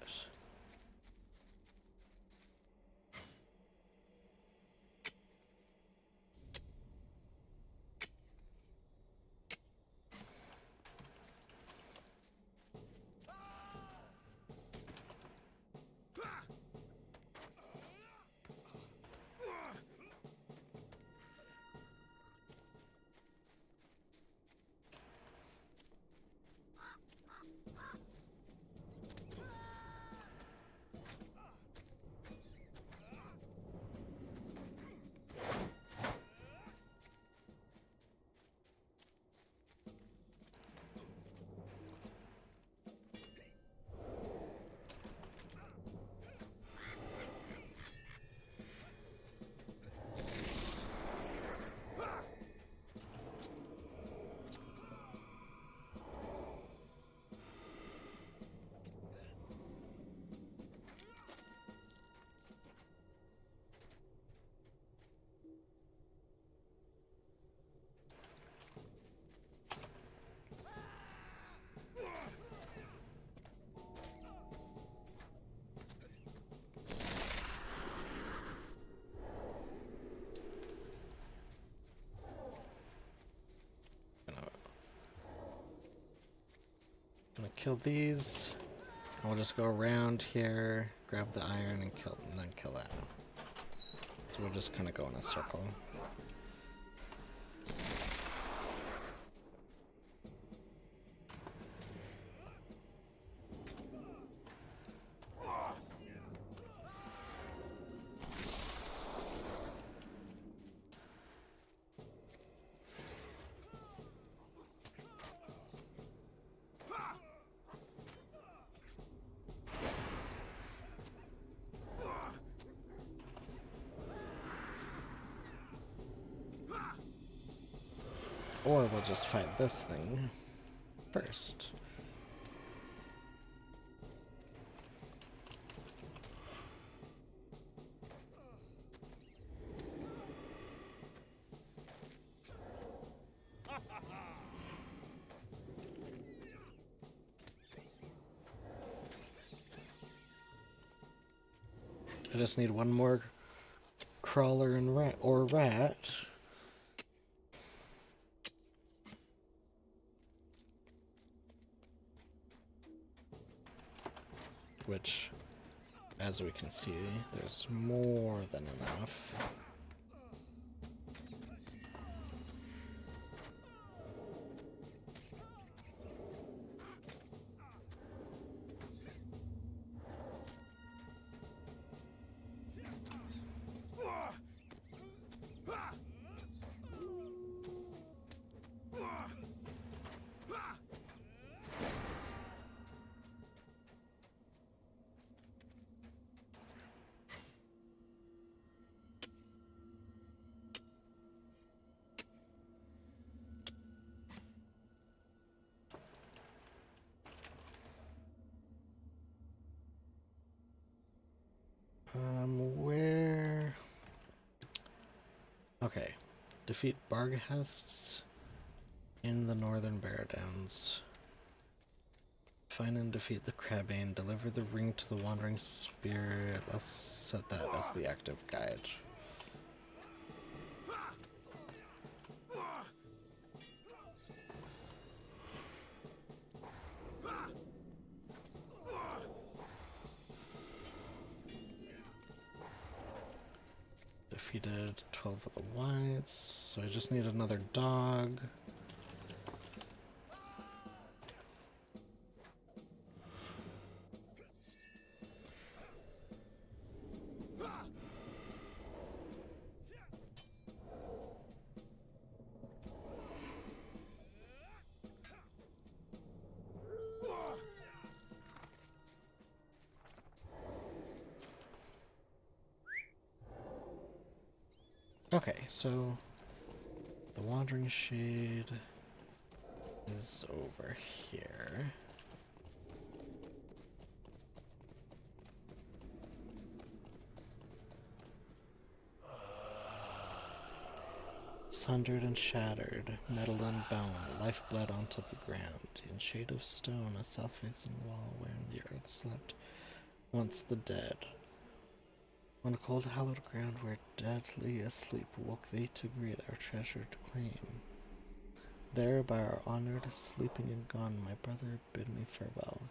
Gonna kill these. And we'll just go around here, grab the iron and then kill that. So we'll just kinda go in a circle. Or we'll just fight this thing first. I just need one more crawler and rat or rat. Which, as we can see, there's more than enough. Where? Okay. Defeat Barghasts in the Northern Bear Downs. Find and defeat the Crabane. Deliver the ring to the Wandering Spirit. Let's set that as the active guide. Defeated 12 of the whites, so I just need another dog. Okay, so the Wandering Shade is over here. Sundered and shattered, metal and bone, lifeblood onto the ground. In shade of stone, a south-facing wall wherein the earth slept, once the dead. On a cold hallowed ground where deadly asleep woke they to greet our treasure to claim. There by our honored sleeping and gone, my brother bid me farewell.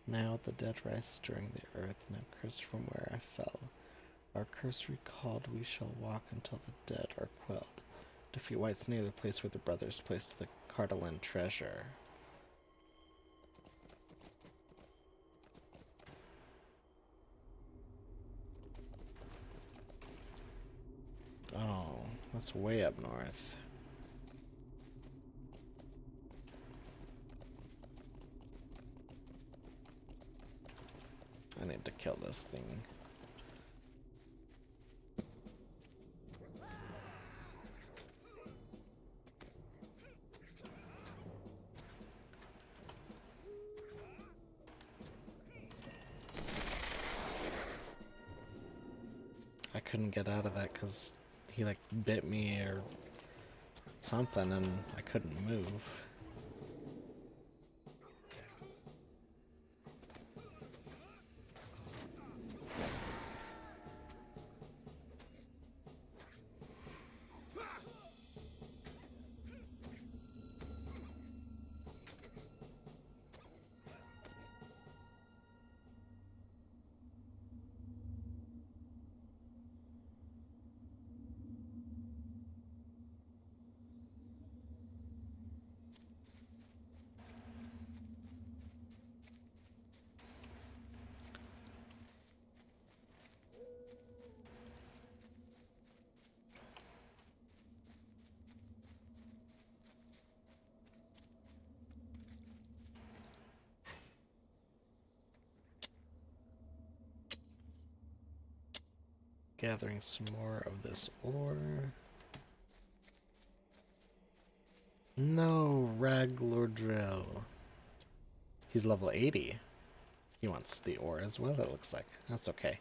Now the dead rise stirring the earth, now cursed from where I fell. Our curse recalled, we shall walk until the dead are quelled. Defeat whites near the place where the brothers placed the Cardolan treasure. Oh, that's way up north. I need to kill this thing. I couldn't get out of that because he like bit me or something and I couldn't move. Gathering some more of this ore. No, Raglordrill. He's level 80. He wants the ore as well, it looks like. That's okay.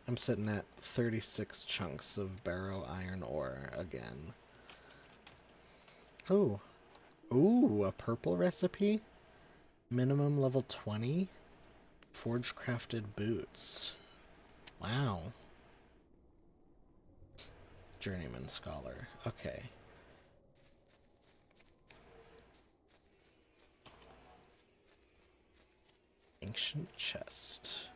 I'm sitting at 36 chunks of barrow iron ore again. Oh. Ooh, a purple recipe? Minimum level 20? Forge crafted boots. Wow. Journeyman scholar. Okay. Ancient chest.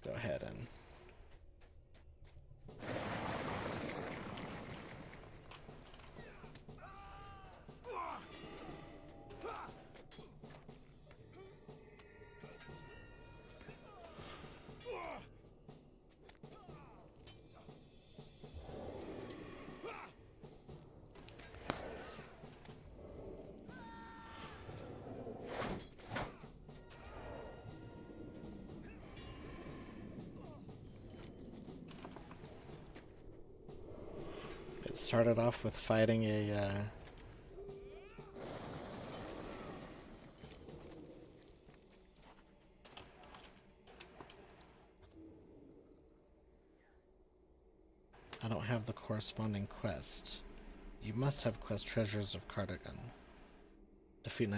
Go ahead and it started off with fighting a I don't have the corresponding quest. You must have quest Treasures of Cardigan. Defeat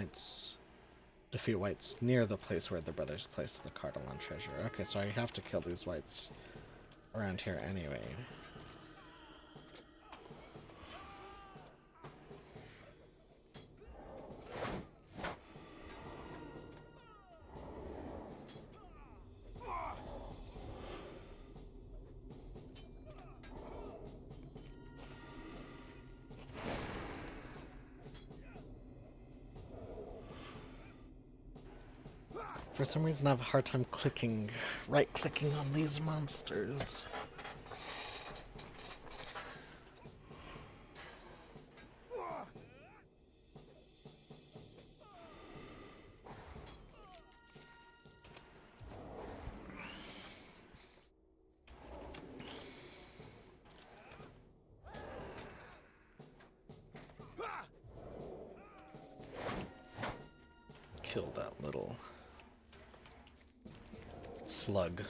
whites near the place where the brothers placed the Cardalon treasure. Okay, so I have to kill these whites around here anyway. For some reason I have a hard time right-clicking on these monsters. Kill that little slug.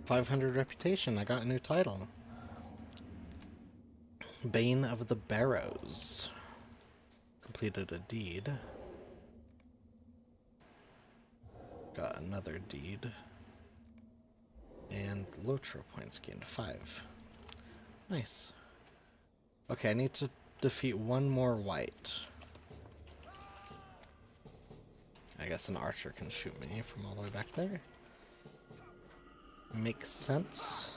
.500 reputation. I got a new title. Bane of the Barrows. Completed a deed. Got another deed. And Lotro points gained 5. Nice. Okay, I need to defeat one more white. I guess an archer can shoot me from all the way back there. Makes sense.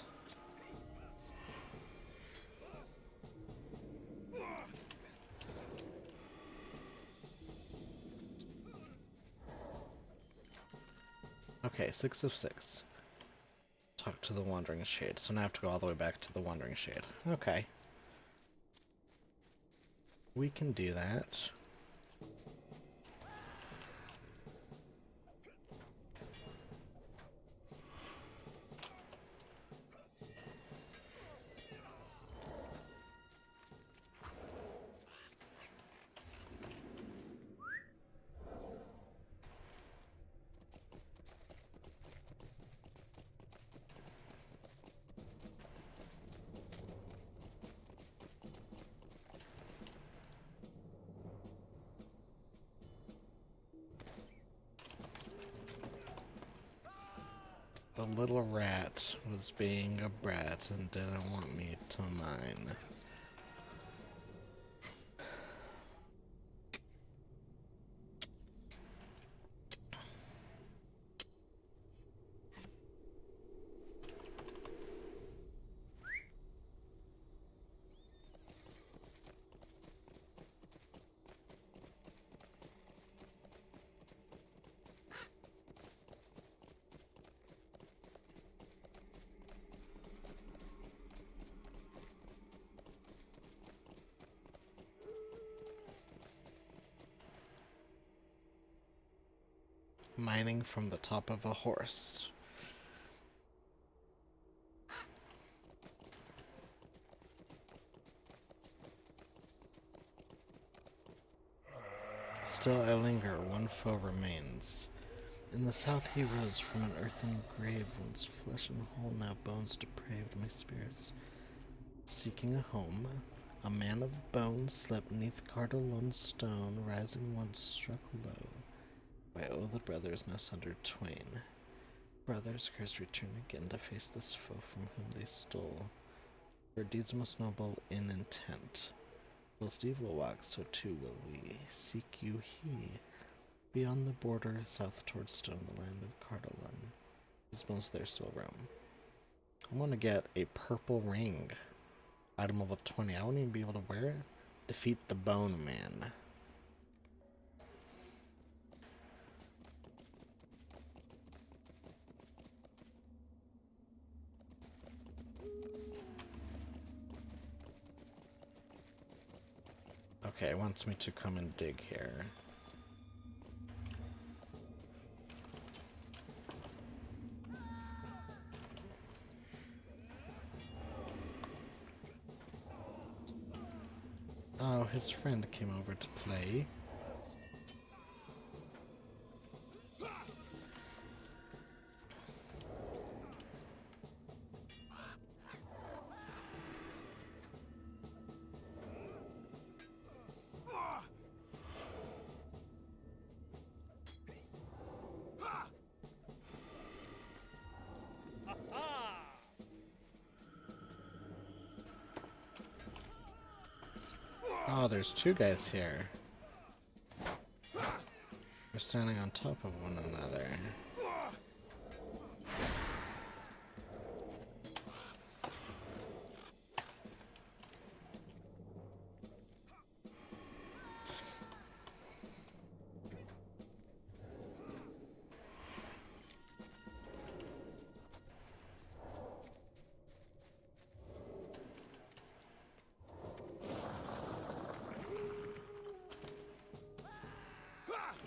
Okay, 6 of 6. Talk to the Wandering Shade. So now I have to go all the way back to the Wandering Shade. Okay. We can do that. The little rat was being a brat and didn't want me to mine. Mining from the top of a horse. Still I linger, one foe remains. In the south he rose from an earthen grave, once flesh and whole, now bones depraved my spirits. Seeking a home, a man of bones slept neath Cardalon stone, rising once struck low. By oh the brothers now sundered twain. Brothers cursed return again to face this foe from whom they stole. For deeds most noble in intent. Whilst evil walks, so too will we. Seek you he. Beyond the border, south towards Stone, the land of Cardalon. His bones there still roam. I want to get a purple ring. Item level 20. I won't even be able to wear it. Defeat the Bone Man. Okay, it wants me to come and dig here. Oh, his friend came over to play. Oh, there's two guys here. They're standing on top of one another.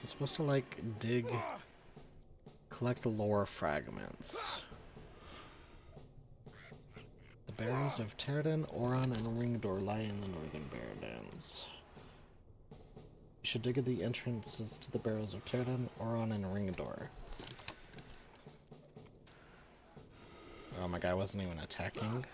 I'm supposed to, like, collect lore fragments. The Barrows of Teredan, Oron, and Ringdor lie in the northern Barrowlands. You should dig at the entrances to the Barrows of Teredan, Oron, and Ringdor. Oh, my guy wasn't even attacking.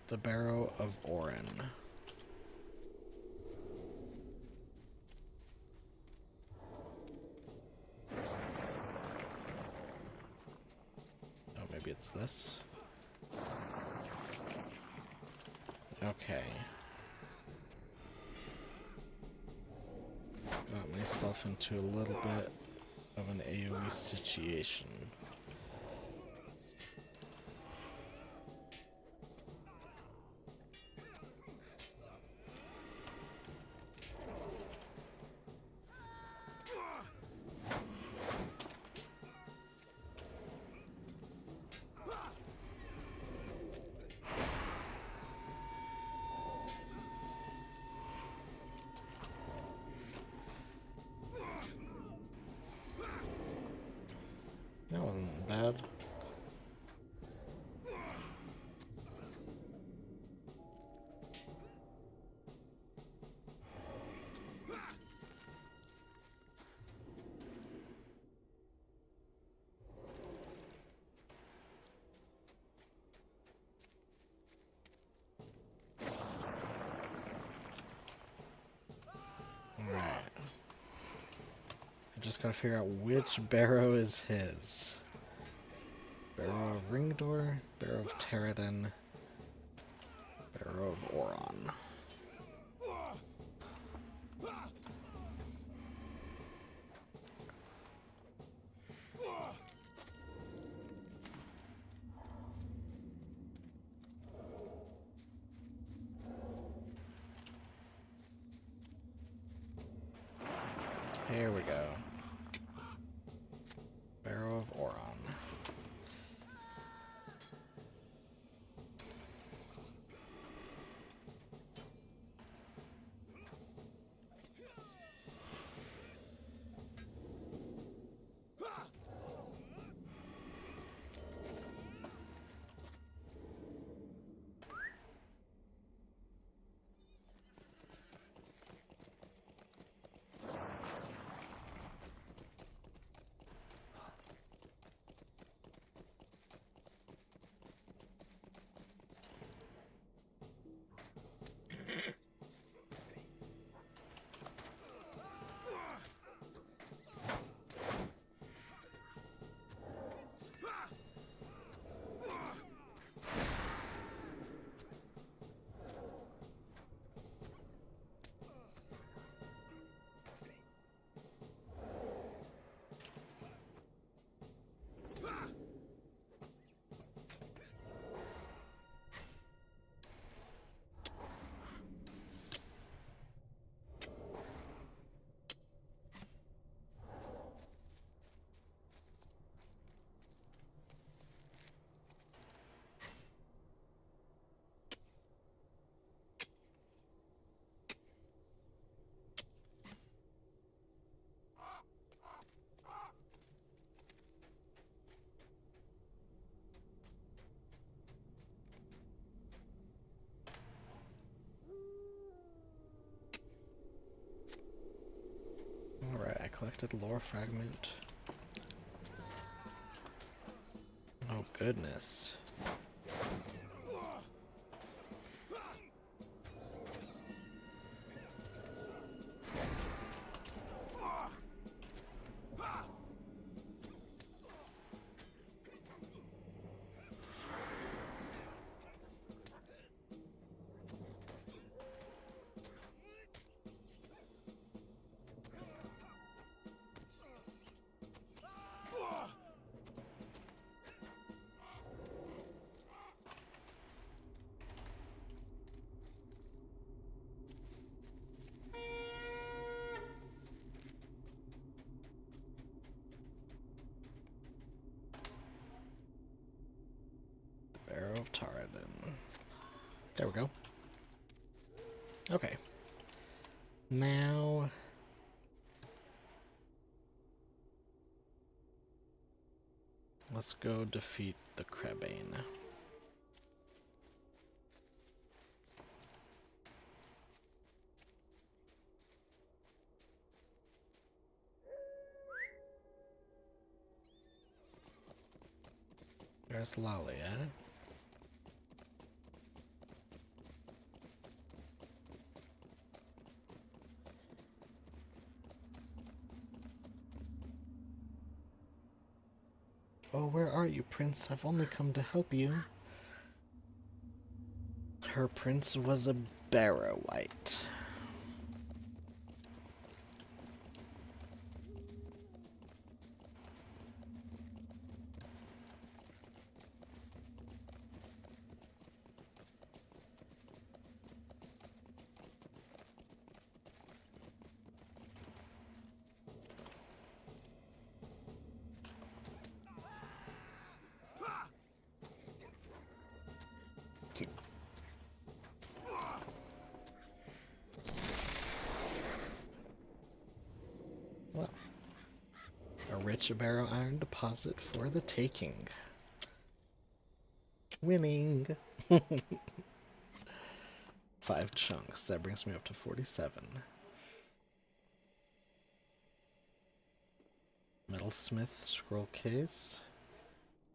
The Barrow of Orin. Oh, maybe it's this? Okay. Got myself into a little bit of an AoE situation. That wasn't bad. Alright. I just gotta figure out which barrow is his. Barrow of Ringdor, Barrow of Teredan, Barrow of Oron. Here we go. Barrow of Oron. Alright, I collected lore fragment. Oh goodness. Barrow of Taradin. There we go. Okay. Now... let's go defeat the Crabane. There's Lolly, eh? Oh, where are you, Prince? I've only come to help you. Her prince was a Barrow-wight. Well, a rich barrow iron deposit for the taking. Winning! 5 chunks. That brings me up to 47. Metalsmith scroll case.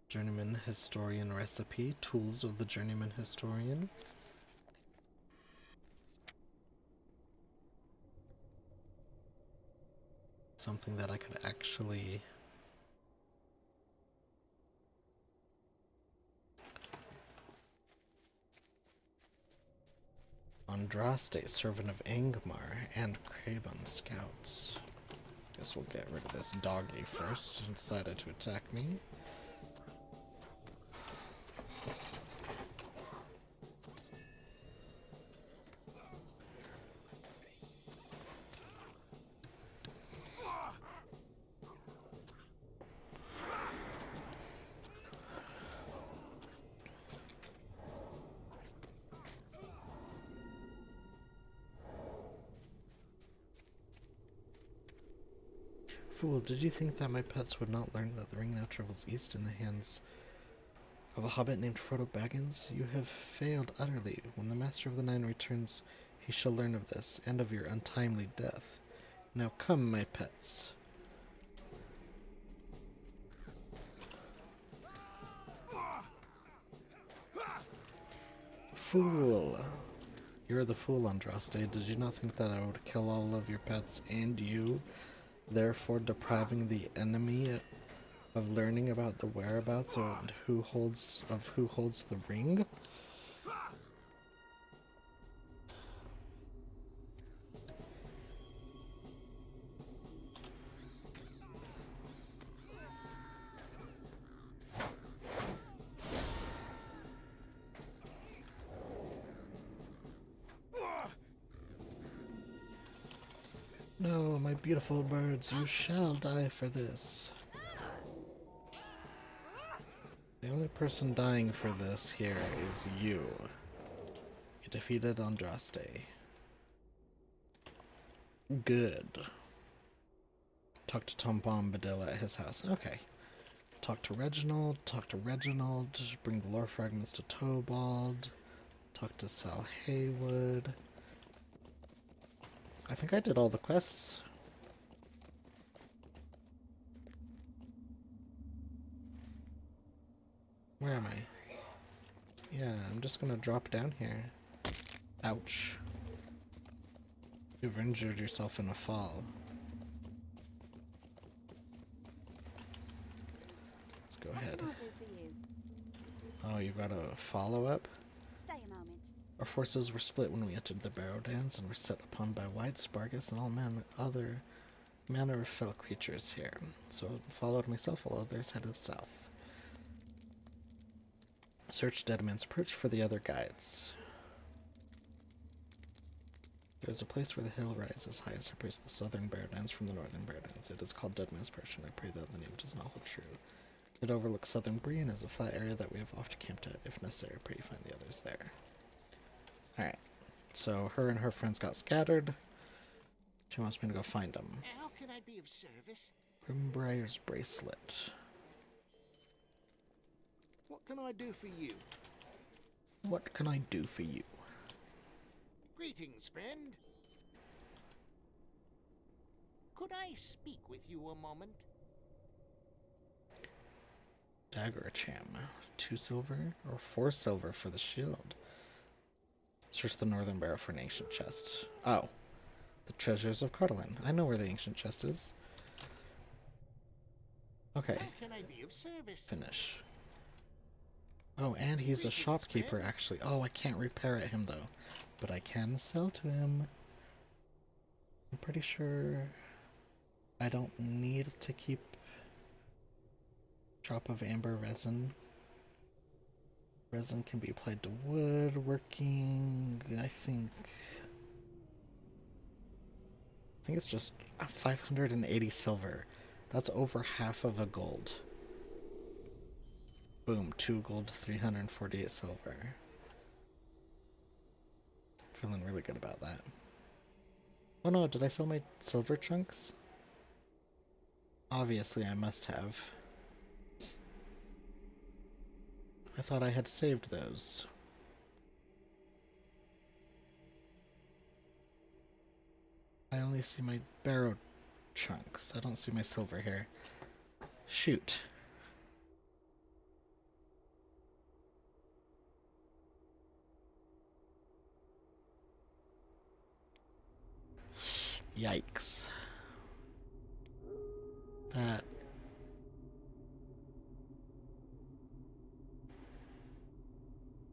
Journeyman historian recipe. Tools of the journeyman historian. Something that I could actually... Andraste, servant of Angmar, and Kraban scouts. Guess we'll get rid of this doggy first, and decided to attack me. Fool, did you think that my pets would not learn that the ring now travels east in the hands of a hobbit named Frodo Baggins? You have failed utterly. When the Master of the Nine returns, he shall learn of this, and of your untimely death. Now come, my pets. Fool! You're the fool, Andraste. Did you not think that I would kill all of your pets and you, therefore depriving the enemy of learning about the whereabouts and who holds the ring? No, my beautiful birds, you shall die for this. The only person dying for this here is you. You defeated Andraste. Good. Talk to Tom Bombadil at his house. Okay. Talk to Reginald. Bring the lore fragments to Tobald. Talk to Sal Haywood. I think I did all the quests. Where am I? Yeah, I'm just gonna drop down here. Ouch. You've injured yourself in a fall. Let's go ahead. What can I do for you? Oh, you've got a follow-up? Stay a moment. Our forces were split when we entered the Barrowlands and were set upon by White Spargus and all other manner of fell creatures here. So I followed myself while others headed south. Search Deadman's Perch for the other guides. There is a place where the hill rises high and separates the southern Barrowlands from the northern Barrowlands. It is called Deadman's Perch, and I pray that the name does not hold true. It overlooks southern Bree and is a flat area that we have oft camped at. If necessary, I pray you find the others there. Alright, so her and her friends got scattered. She wants me to go find them. How can I be of service? Grimbriar's Bracelet. What can I do for you? What can I do for you? Greetings, friend. Could I speak with you a moment? Dagger Cham. 2 silver or 4 silver for the shield. Search the northern barrow for an ancient chest. Oh. The treasures of Cardolan. I know where the ancient chest is. Okay. How can I be of service? Finish. Oh, and he's a shopkeeper, actually. Oh, I can't repair at him, though. But I can sell to him. I'm pretty sure I don't need to keep drop of amber resin. Resin can be applied to wood, working, I think it's just 580 silver. That's over half of a gold. Boom, 2 gold, 348 silver. Feeling really good about that. Oh no, did I sell my silver chunks? Obviously I must have. I thought I had saved those. I only see my barrow chunks. I don't see my silver here. Shoot. Yikes. That...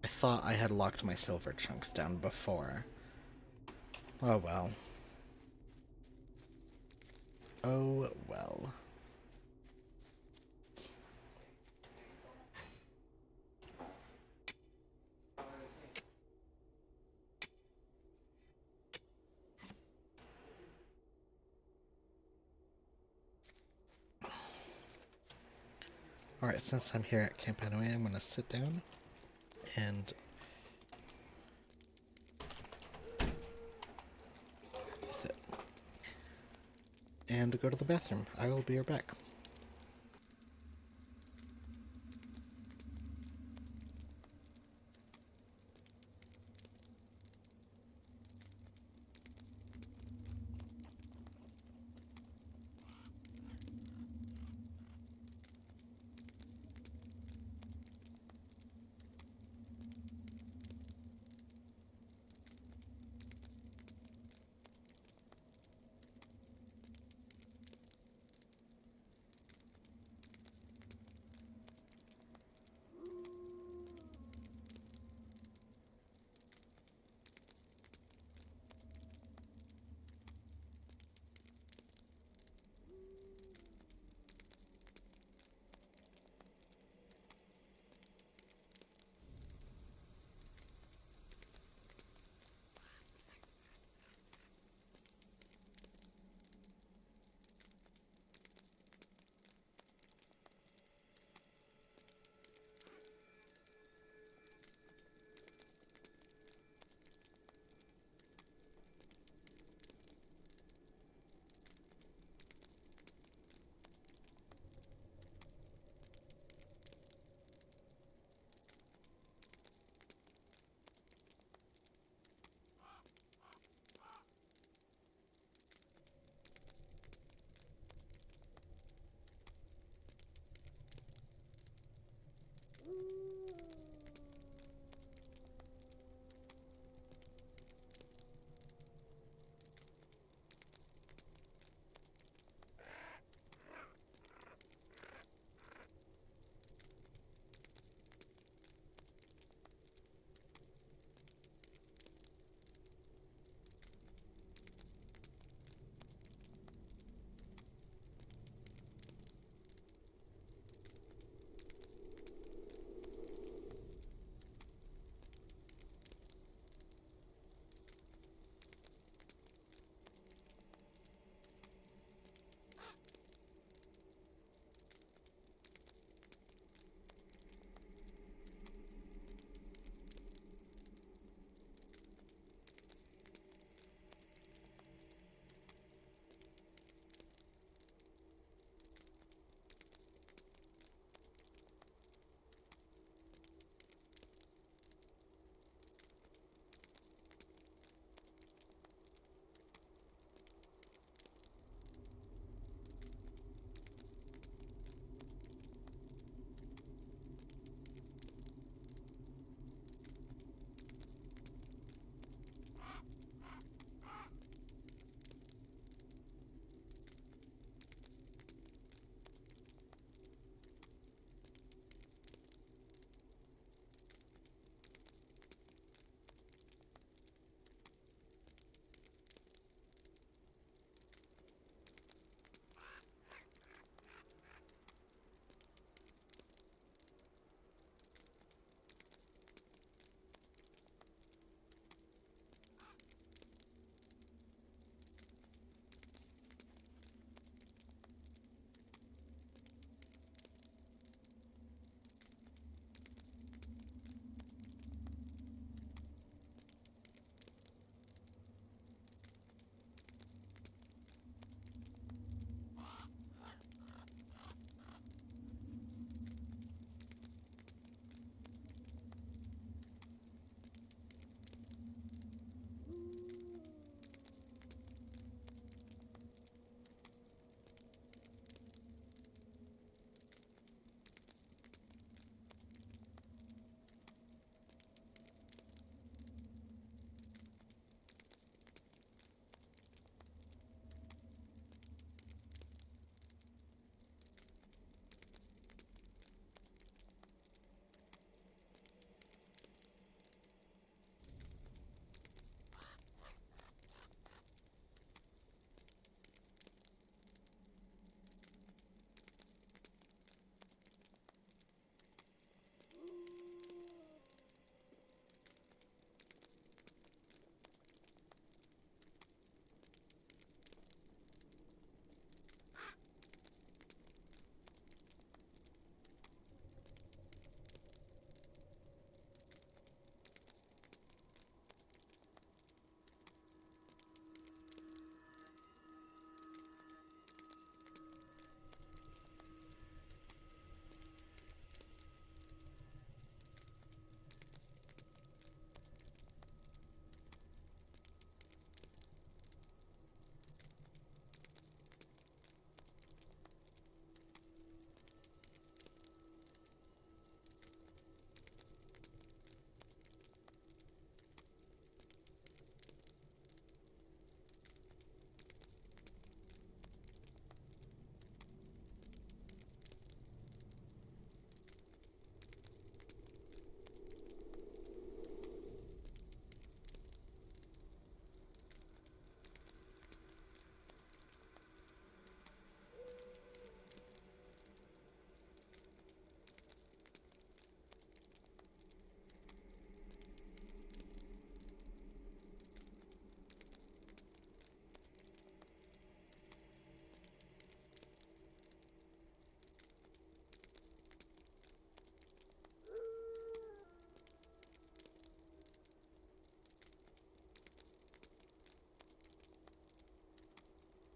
I thought I had locked my silver chunks down before. Oh well. Oh well. Alright, since I'm here at Camp Anouilh, I'm gonna sit down and sit and go to the bathroom. I will be right back.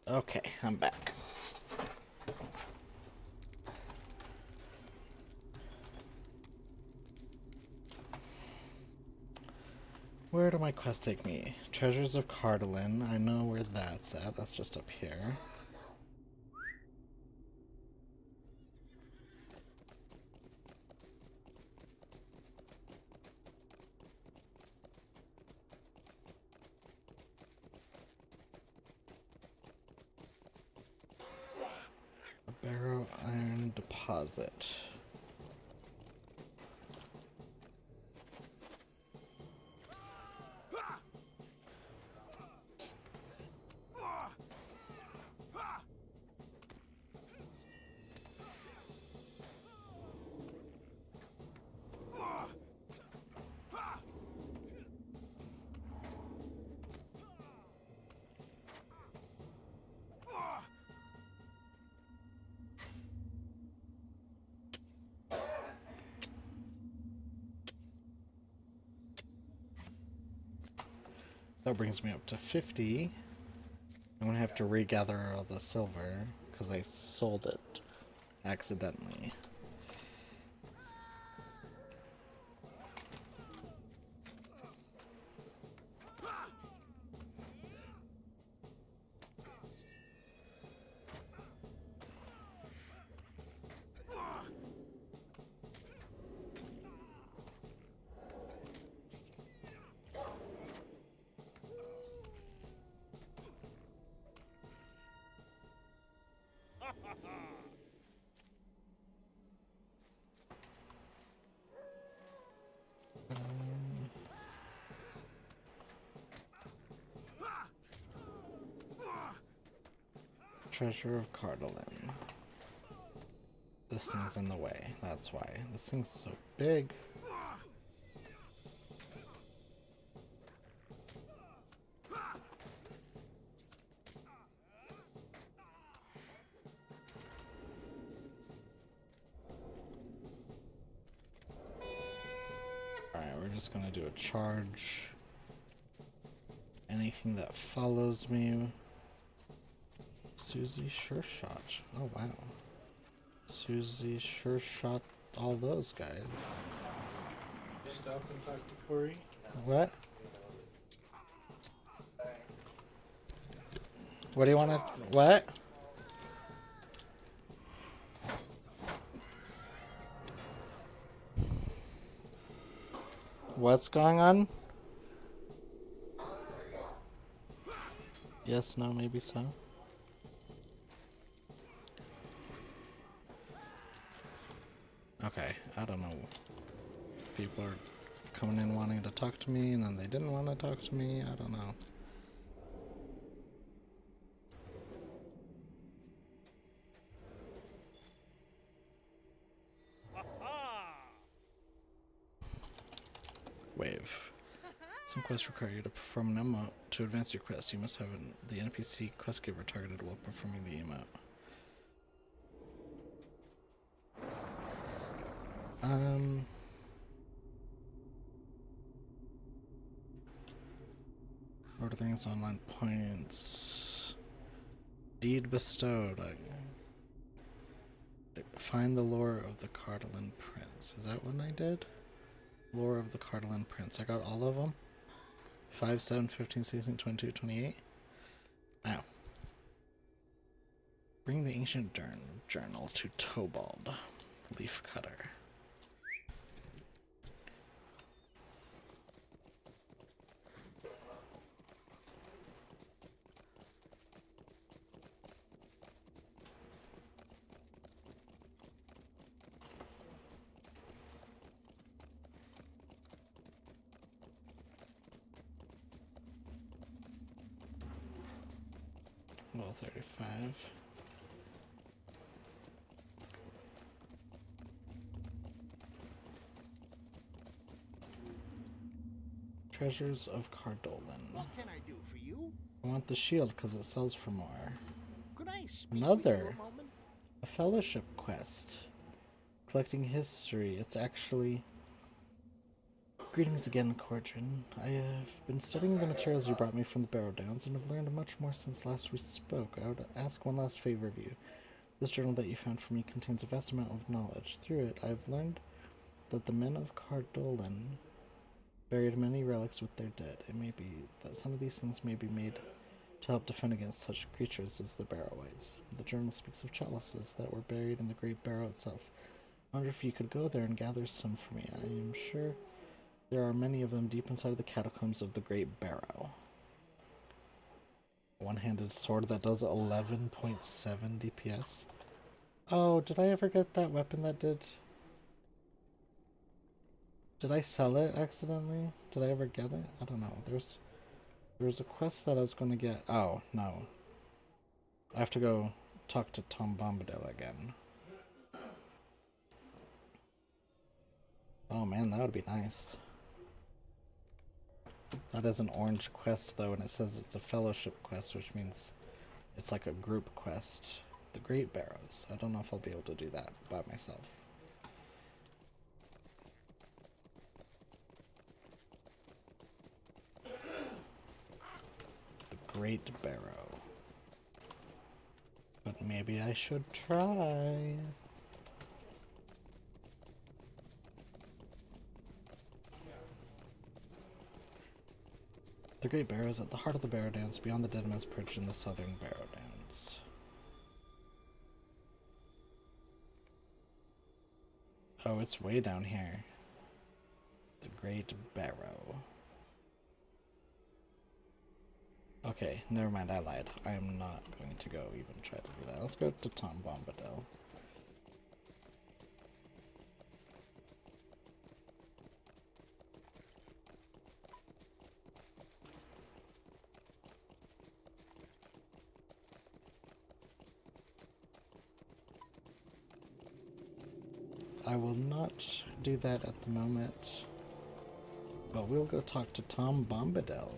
Okay, I'm back. Where do my quests take me? Treasures of Cardolin. I know where that's at. That's just up here. A barrow iron deposit. That brings me up to 50. I'm gonna have to regather all the silver because I sold it accidentally. Treasure of Cardolin. This thing's in the way, that's why. This thing's so big. Alright, we're just gonna do a charge. Anything that follows me. Susie sure shot. Oh wow. Susie sure shot all those guys. Stop and talk to Corey. What? What do you want to... What? What's going on? Yes, no, maybe so. Okay, I don't know. People are coming in wanting to talk to me, and then they didn't want to talk to me. I don't know. Wave. Some quests require you to perform an emote. To advance your quest, you must have the NPC quest giver targeted while performing the emote. Lord of the Rings online points. Deed bestowed. Find the lore of the Cardolin Prince. Is that what I did? Lore of the Cardolin Prince. I got all of them. 5, 7, 15, 16, 22, 28. Ow. Bring the ancient journal to Tobald. Leaf cutter. Level 35. Treasures of Cardolin. What can I do for you? I want the shield because it sells for more. Could I speak with you Another. a moment? A fellowship quest. Collecting history. It's actually Greetings again, Cordrin. I have been studying the materials you brought me from the Barrow Downs and have learned much more since last we spoke. I would ask one last favor of you. This journal that you found for me contains a vast amount of knowledge. Through it, I have learned that the men of Cardolan buried many relics with their dead. It may be that some of these things may be made to help defend against such creatures as the Barrowites. The journal speaks of chalices that were buried in the Great Barrow itself. I wonder if you could go there and gather some for me. I am sure there are many of them deep inside the catacombs of the Great Barrow. One-handed sword that does 11.7 DPS. Oh, did I ever get that weapon that did... Did I sell it accidentally? Did I ever get it? I don't know. There was a quest that I was going to get. Oh, no. I have to go talk to Tom Bombadil again. Oh man, that would be nice. That is an orange quest though, and it says it's a fellowship quest, which means it's like a group quest. The Great Barrows. I don't know if I'll be able to do that by myself. The Great Barrow. But maybe I should try. The Great Barrow is at the heart of the Barrow Downs, beyond the Deadman's Perch in the southern Barrow Downs. Oh, it's way down here. The Great Barrow. Okay, never mind, I lied. I am not going to go even try to do that. Let's go to Tom Bombadil. I will not do that at the moment, but we'll go talk to Tom Bombadil.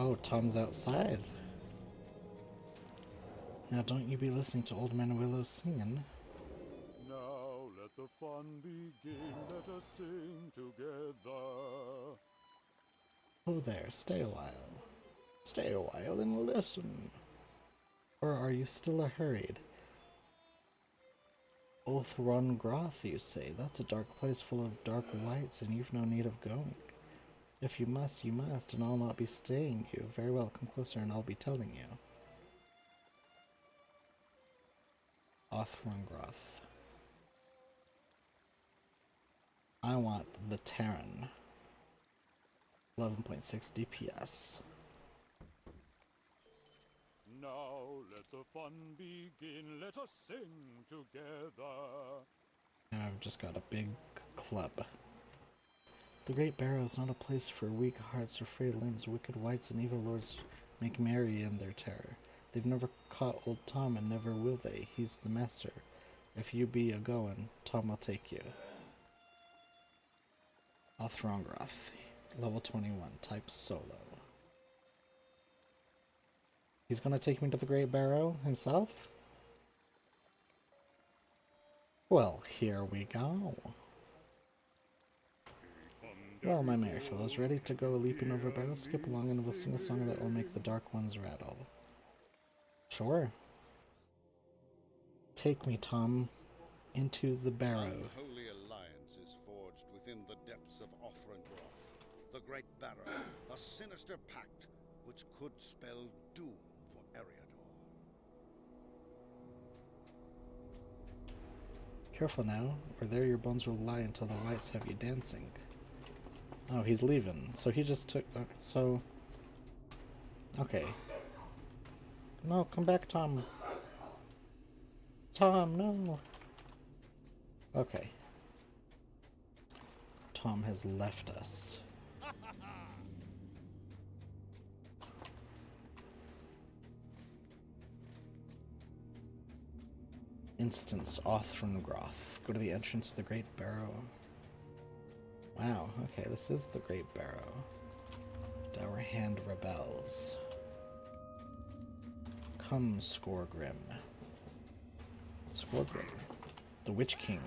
Oh, Tom's outside. Now don't you be listening to Old Man Willow singing. Now let the fun begin, let us sing together. Oh there, stay a while. Stay a while and listen. Or are you still hurried? Othrongroth, you say? That's a dark place full of dark wights, and you've no need of going. If you must, you must, and I'll not be staying you. Very well, come closer and I'll be telling you. Othrongroth. I want the Terran. 11.6 DPS. Now let the fun begin, let us sing together. Now I've just got a big club. The Great Barrow is not a place for weak hearts or frail limbs. Wicked wights and evil lords make merry in their terror. They've never caught old Tom, and never will they. He's the master. If you be a-goin', Tom will take you. Othrongroth, level 21, type solo. He's gonna take me to the Great Barrow himself? Well, here we go. Well, my merry fellows, ready to go leaping over barrels? Skip along and we'll sing a song that will make the dark ones rattle. Sure. Take me, Tom, into the barrow. An unholy alliance is forged within the depths of Othrongroth, the Great Barrow, a sinister pact which could spell doom for Eriador. Careful now, or there your bones will lie until the lights have you dancing. Oh, he's leaving. So he just took... so... Okay. No, come back, Tom. Tom, no. Okay. Tom has left us. Instance Othrongroth. Go to the entrance to the Great Barrow. Wow, okay, this is the Great Barrow. Dour Hand rebels. Come, Skorgrim. Skorgrim. The Witch King.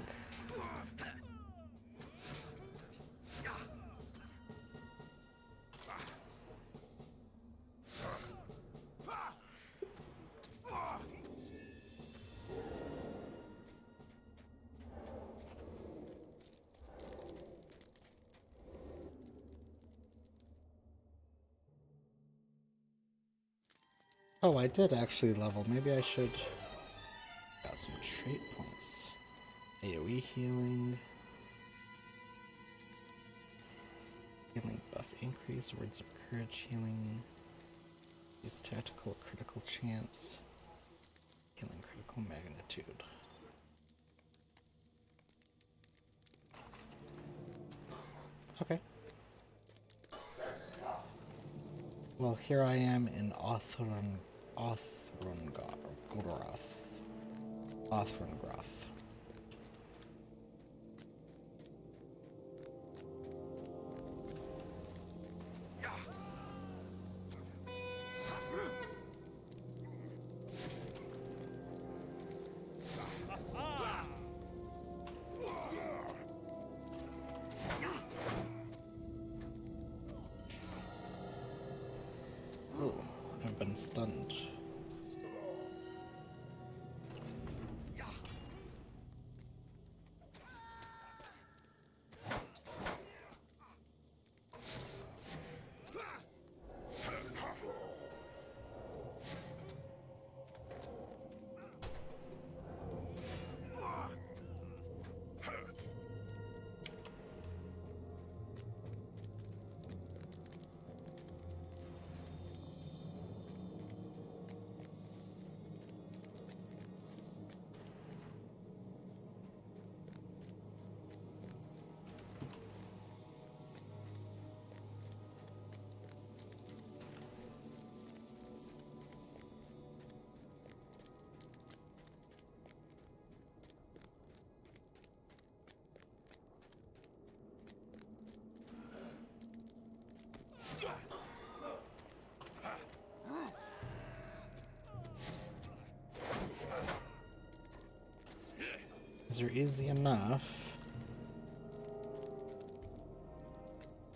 Oh, I did actually level. Maybe I should... Got some trait points. AoE healing. Healing buff increase. Words of courage healing. Use tactical critical chance. Healing critical magnitude. Okay. Well, here I am in Othrongroth. Oh, I've been stunned. These are easy enough.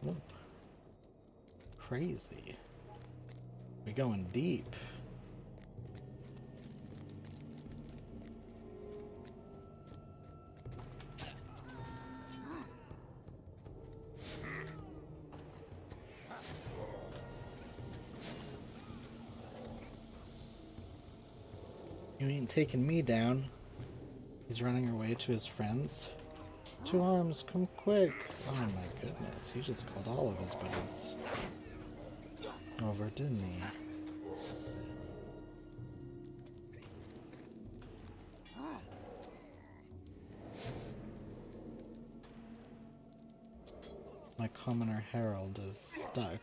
Ooh. Crazy. We're going deep. You ain't taking me down. He's running away to his friends. Two Arms, come quick! Oh my goodness, he just called all of his buddies over, didn't he? My commoner Herald is stuck.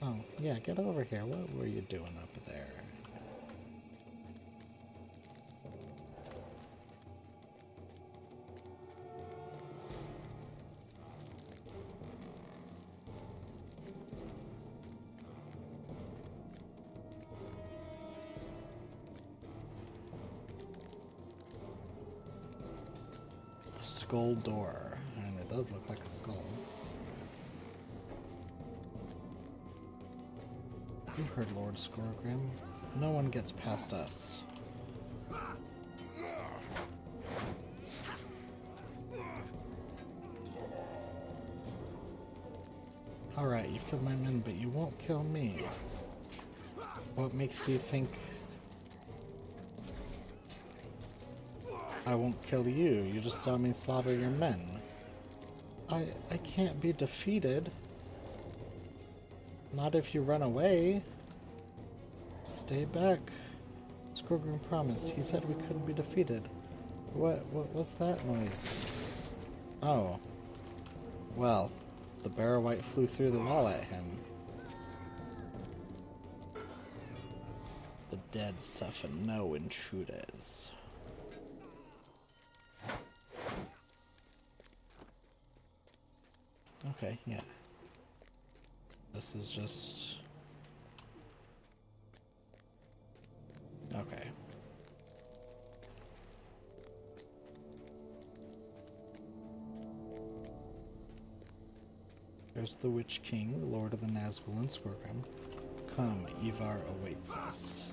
Oh, yeah, get over here. What were you doing up there? The skull door, and it does look like a skull. You heard Lord Skorgrim. No one gets past us. Alright, you've killed my men, but you won't kill me. What makes you think I won't kill you? You just saw me slaughter your men. I can't be defeated. Not if you run away. Stay back. Skorgrim promised. He said we couldn't be defeated. What's that noise? Oh. Well, the Barrow-wight flew through the wall at him. The dead suffer no intruders. Okay, yeah. This is just... Okay. There's the Witch King, Lord of the Nazgul and Skorgrim. Come, Ivar awaits us.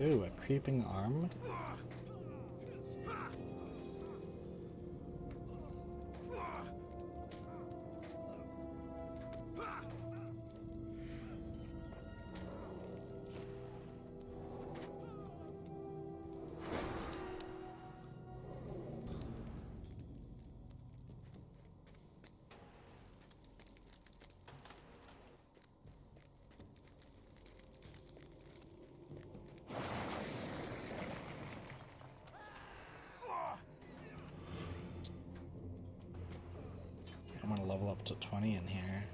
Ooh, a creeping arm? I'm gonna level up to 20 in here.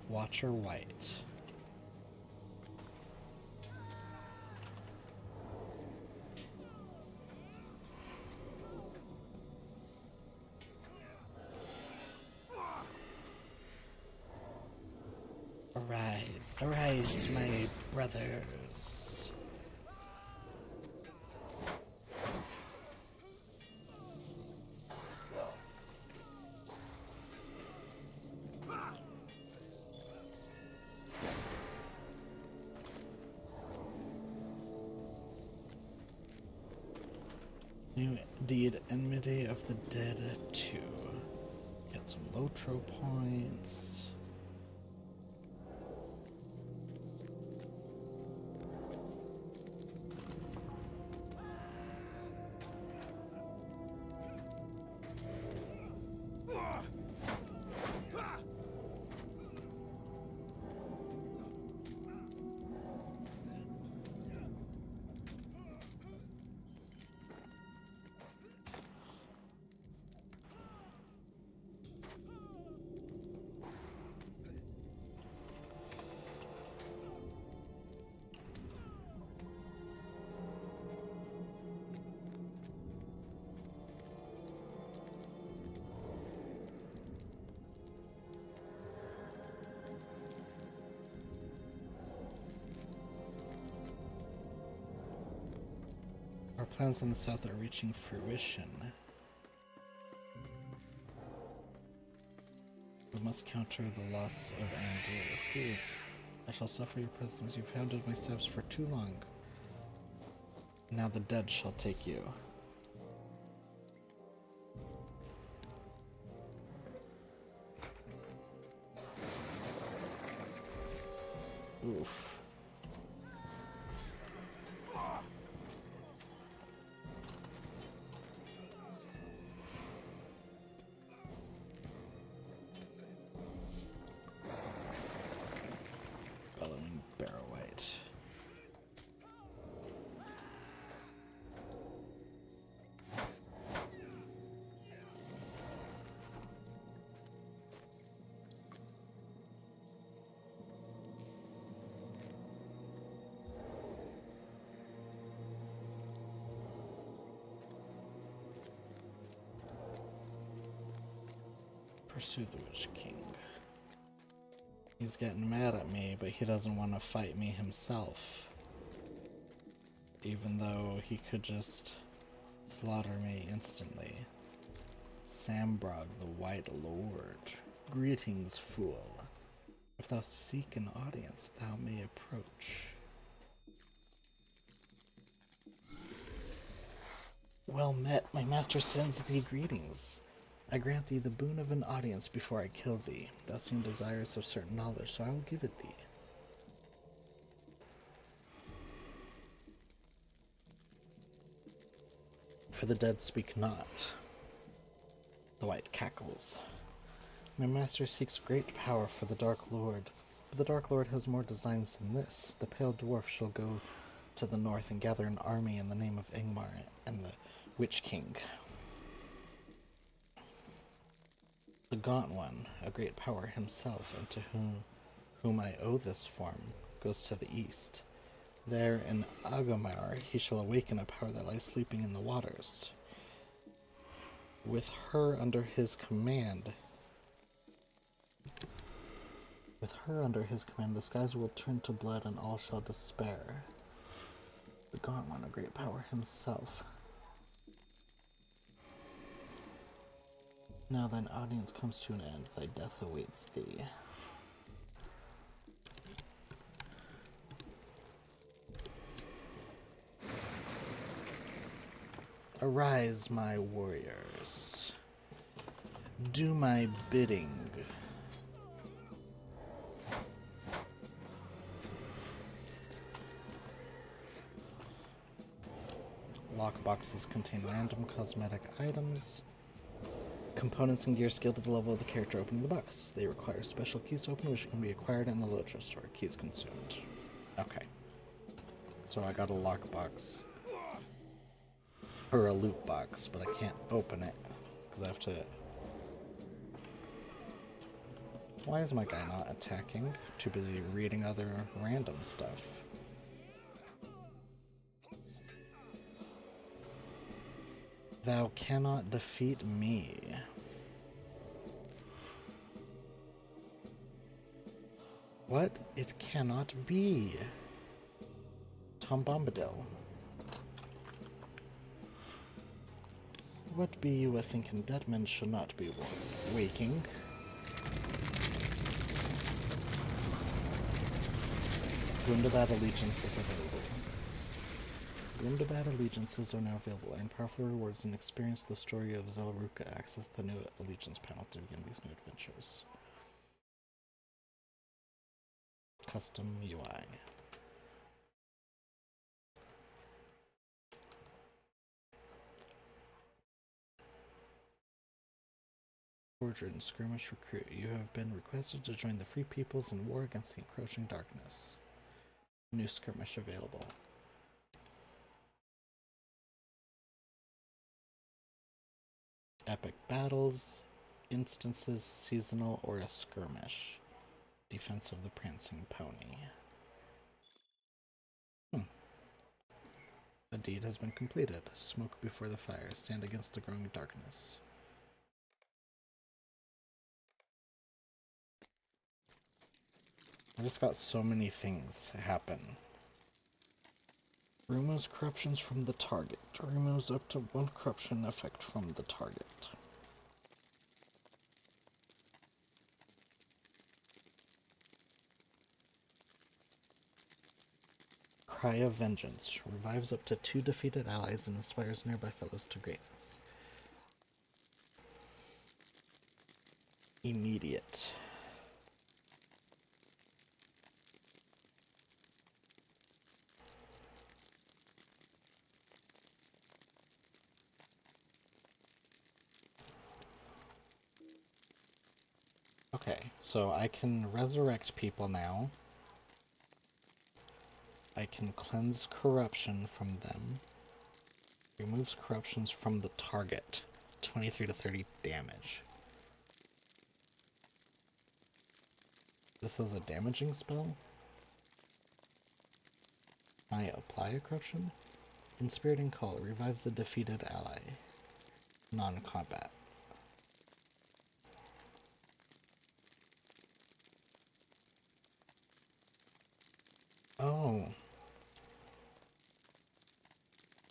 Watcher White. Arise, arise, my brothers. New deed, Enmity of the Dead 2. Get some Lotro points. Our plans in the south are reaching fruition. We must counter the loss of Andir. Fools, I shall suffer your presence. You've hounded my steps for too long. Now the dead shall take you. Oof. Bellowing Barrow-wight. Pursue the Witch King. He's getting mad at me, but he doesn't want to fight me himself. Even though he could just slaughter me instantly. Sambrog, the White Lord. Greetings, fool. If thou seek an audience, thou may approach. Well met, my master sends thee greetings. I grant thee the boon of an audience before I kill thee. Thou seem desirous of certain knowledge, so I will give it thee. For the dead speak not. The white cackles. My master seeks great power for the Dark Lord, but the Dark Lord has more designs than this. The pale dwarf shall go to the north and gather an army in the name of Ingmar and the Witch King. The Gaunt One, a great power himself, and to whom I owe this form, goes to the east. There in Agomar he shall awaken a power that lies sleeping in the waters. With her under his command, the skies will turn to blood and all shall despair. The Gaunt One, a great power himself. Now thine audience comes to an end, thy death awaits thee. Arise, my warriors. Do my bidding. Lockboxes contain random cosmetic items. Components and gear scaled to the level of the character opening the box. They require special keys to open, which can be acquired in the Lotro store. Keys consumed. Okay. So I got a lockbox. Or a loot box, but I can't open it. Because I have to... Why is my guy not attacking? Too busy reading other random stuff. Thou cannot defeat me. What? It cannot be. Tom Bombadil. What be you a-thinking dead men should not be waking? Gundabad Allegiances available. Gundabad Allegiances are now available. Earn powerful rewards and experience the story of Zelaruka. Access the new Allegiance panel to begin these new adventures. Custom UI. Forger and Skirmish Recruit. You have been requested to join the Free Peoples in war against the encroaching darkness. New skirmish available. Epic battles, instances, seasonal, or a skirmish. Defense of the Prancing Pony. A deed has been completed. Smoke before the fire. Stand against the growing darkness. I just got so many things happen. Removes corruptions from the target. Removes up to 1 corruption effect from the target. Cry of Vengeance. Revives up to 2 defeated allies and inspires nearby fellows to greatness. Immediate. Okay, so I can resurrect people now. I can cleanse corruption from them. Removes corruptions from the target. 23 to 30 damage. This is a damaging spell? Can I apply a corruption? Inspiriting Call revives a defeated ally. Non-combat. Oh.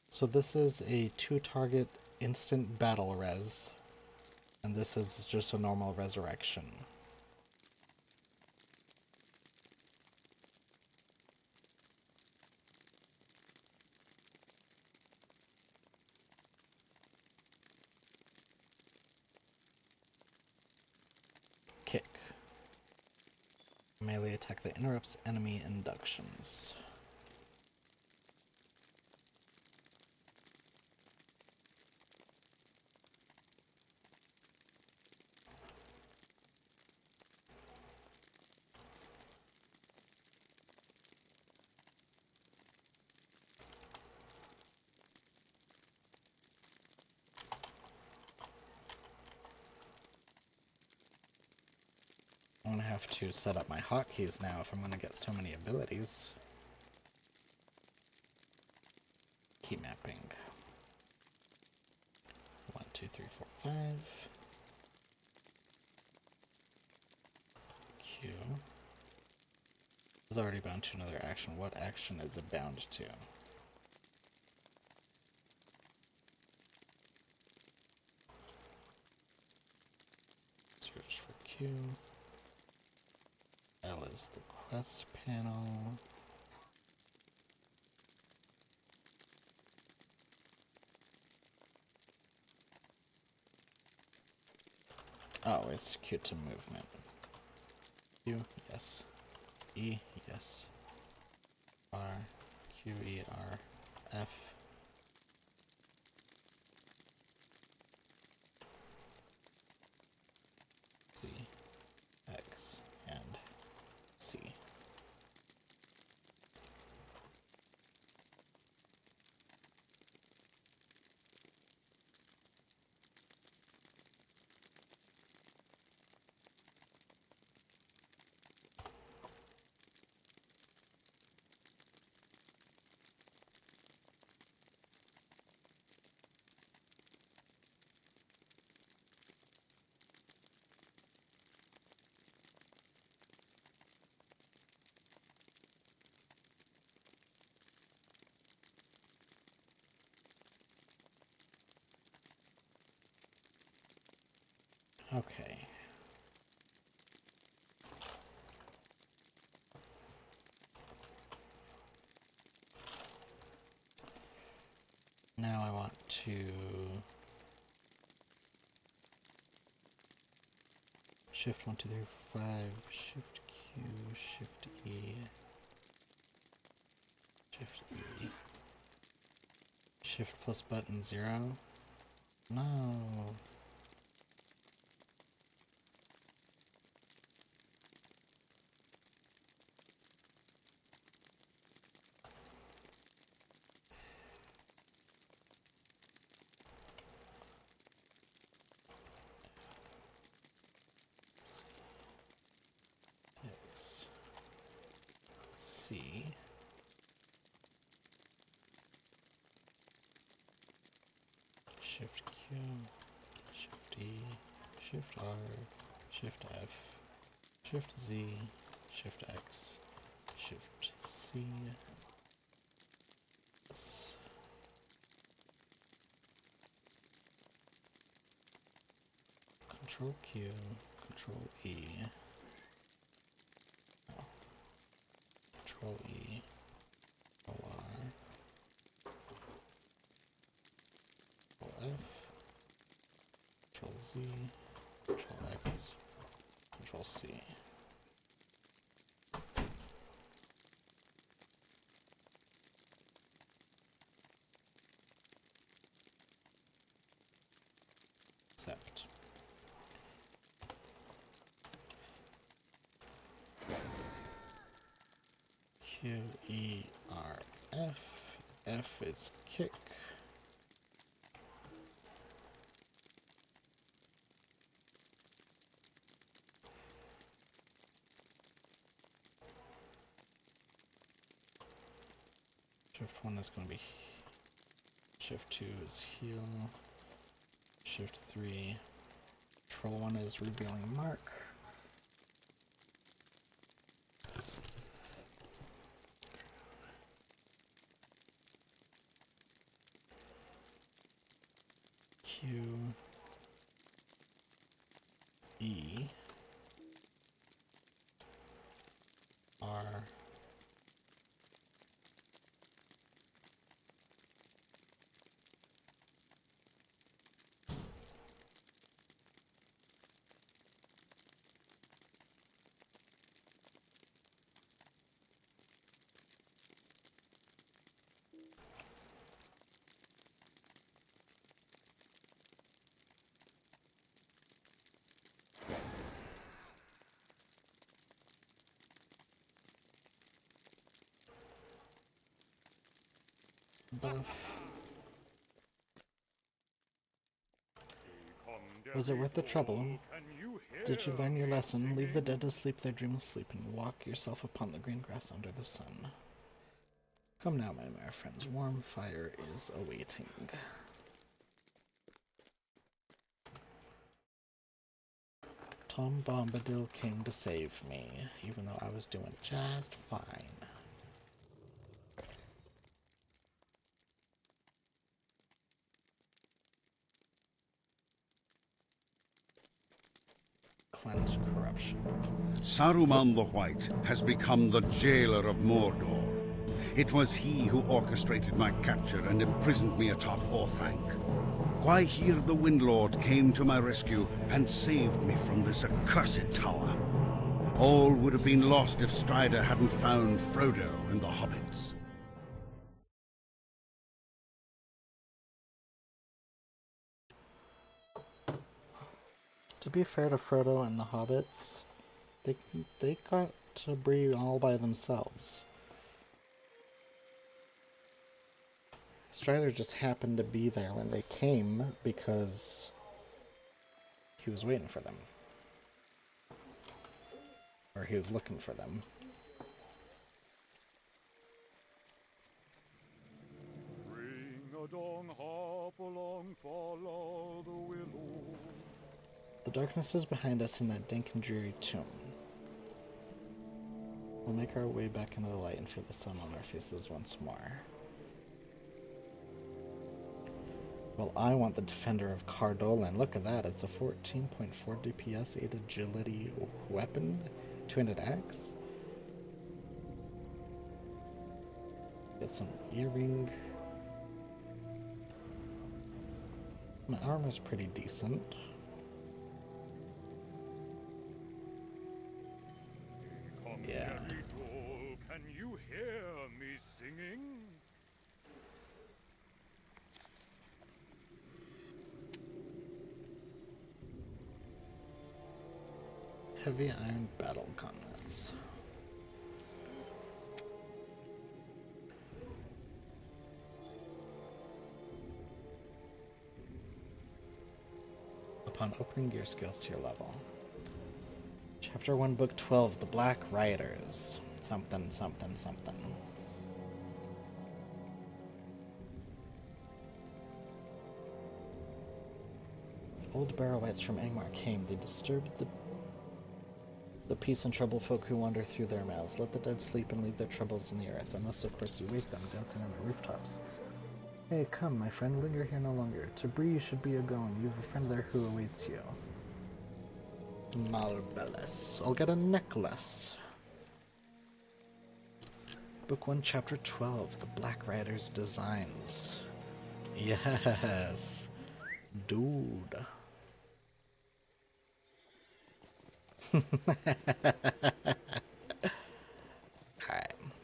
So this is a 2-target instant battle res. And this is just a normal resurrection. Kick. Melee attack that interrupts enemy inductions. I'm gonna have to set up my hotkeys now if I'm gonna get so many abilities. Key mapping. 1, 2, 3, 4, 5. Q. It's already bound to another action. What action is it bound to? Search for Q. L is the quest panel. Oh, it's Q to movement. Q, yes. E, yes. R, Q, E, R, F. Z, X, and C. Okay. Now I want to shift 1, 2, 3, 4, 5, shift Q, shift E, shift E, shift plus button 0. No. X, C, shift Q, shift E, shift R, shift F, shift Z, shift X, shift C, S, Control Q, Control E, no, Control E, Control R, Control F, Control Z, Control X, Control C. Accept. Q, E, R, F. F is kick. Shift 1 is going to be shift 2 is heal. Shift 3. Control 1 is revealing mark. Q, E, R, buff. Was it worth the trouble? Can you hear Did you learn your lesson? Leave the dead to sleep their dreamless sleep and walk yourself upon the green grass under the sun. Come now, my merry friends, warm fire is awaiting. Tom Bombadil came to save me, even though I was doing just fine. Cleanse corruption. Saruman the White has become the jailer of Mordor. It was he who orchestrated my capture and imprisoned me atop Orthanc. Gwaihir the Windlord came to my rescue and saved me from this accursed tower. All would have been lost if Strider hadn't found Frodo and the hobbits. To be fair to Frodo and the hobbits, they got to Bree all by themselves. Strider just happened to be there when they came because he was waiting for them. Or he was looking for them. Ring a dong, hop along, follow the willow. The darkness is behind us in that dank and dreary tomb. We'll make our way back into the light and feel the sun on our faces once more. Well, I want the Defender of Cardolan. Look at that. It's a 14.4 DPS 8 agility weapon. 2-handed axe. Get some earring. My armor's pretty decent. Yeah. Can you hear me singing? Heavy iron battle gauntlets. Upon opening gear skills to your level. Chapter 1, Book 12, The Black Riders. Something, something, something. Old Barrow-wights from Angmar came. They disturbed the peace and troubled folk who wander through their mouths. Let the dead sleep and leave their troubles in the earth, unless, of course, you wake them dancing on the rooftops. Hey, come, my friend, linger here no longer. To Bree you should be a-going. You have a friend there who awaits you. Malbellis. I'll get a necklace. Book 1, Chapter 12, The Black Riders' Designs. Yes. Dude. Alright,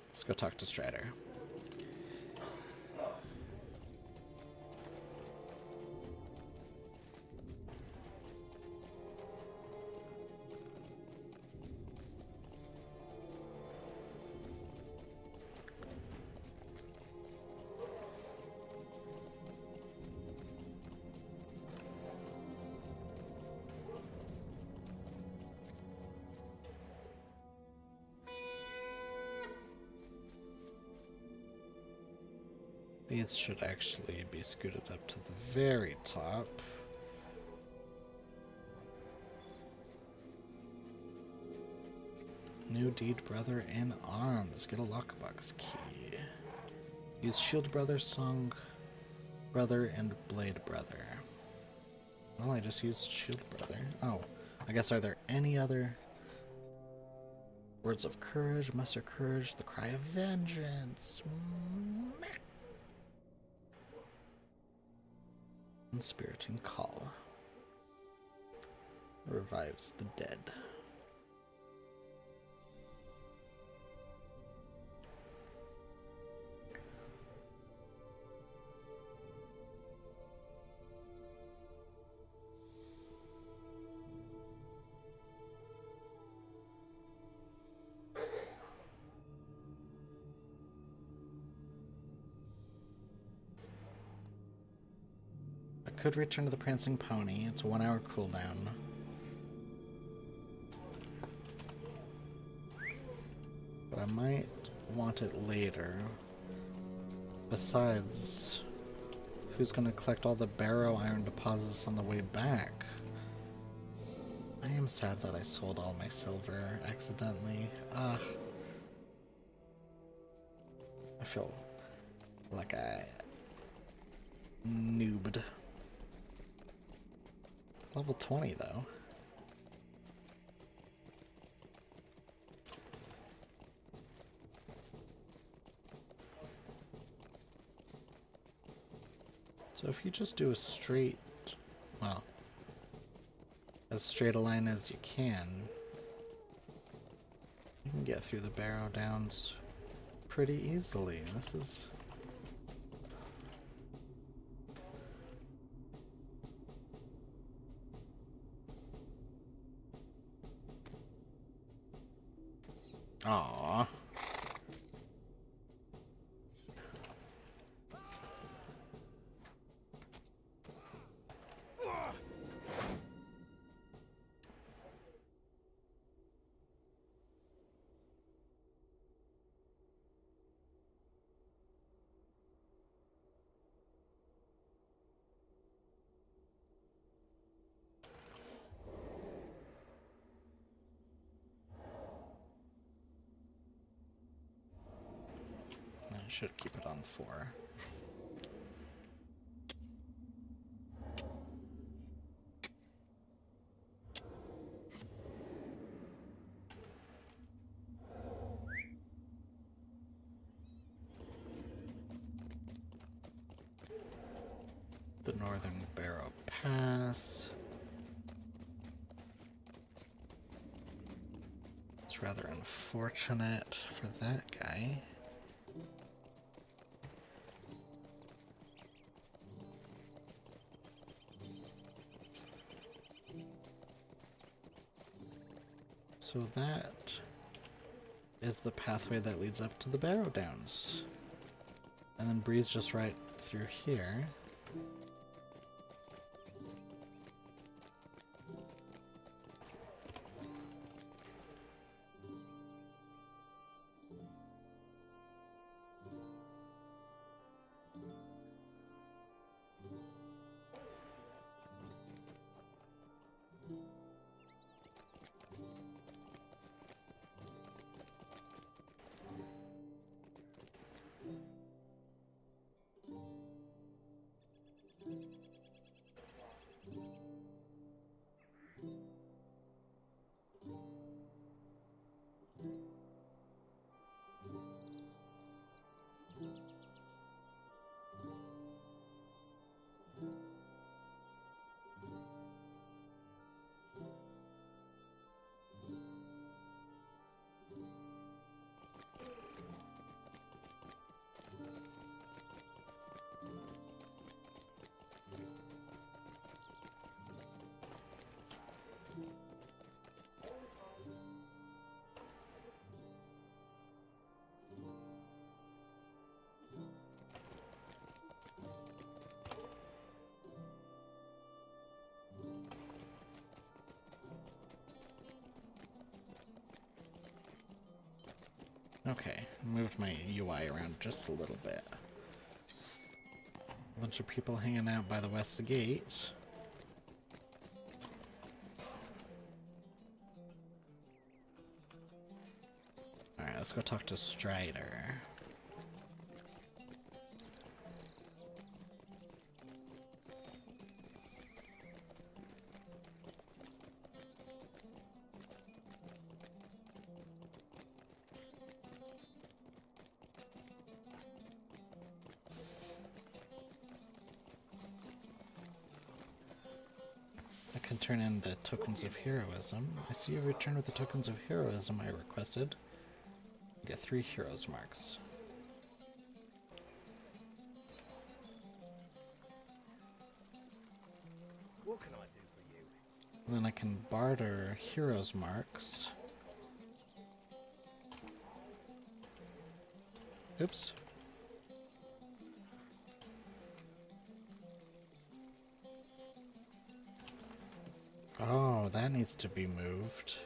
let's go talk to Strider. These should actually be scooted up to the very top. New deed, brother, in arms. Get a lockbox key. Use shield brother, song brother, and blade brother. Well, I just used shield brother. Oh, I guess are there any other words of courage, muster courage, the cry of vengeance? Meh. Inspiriting call. Revives the dead. Could return to the Prancing Pony. It's a 1-hour cooldown. But I might want it later. Besides, who's gonna collect all the barrow iron deposits on the way back? I am sad that I sold all my silver accidentally. I feel like I noobed. Level 20 though. So if you just do a straight, well, as straight a line as you can get through the Barrow Downs pretty easily. This is... Aww. I should keep it on 4. The Northern Barrow Pass. It's rather unfortunate for that guy. So that is the pathway that leads up to the Barrow Downs. And then Bree's just right through here. Okay, moved my UI around just a little bit. A bunch of people hanging out by the west gate. Alright, let's go talk to Strider. Can turn in the tokens of heroism. I see you returned with the tokens of heroism I requested. You get 3 heroes marks. What can I do for you? And then I can barter heroes marks. Oops. Oh, that needs to be moved.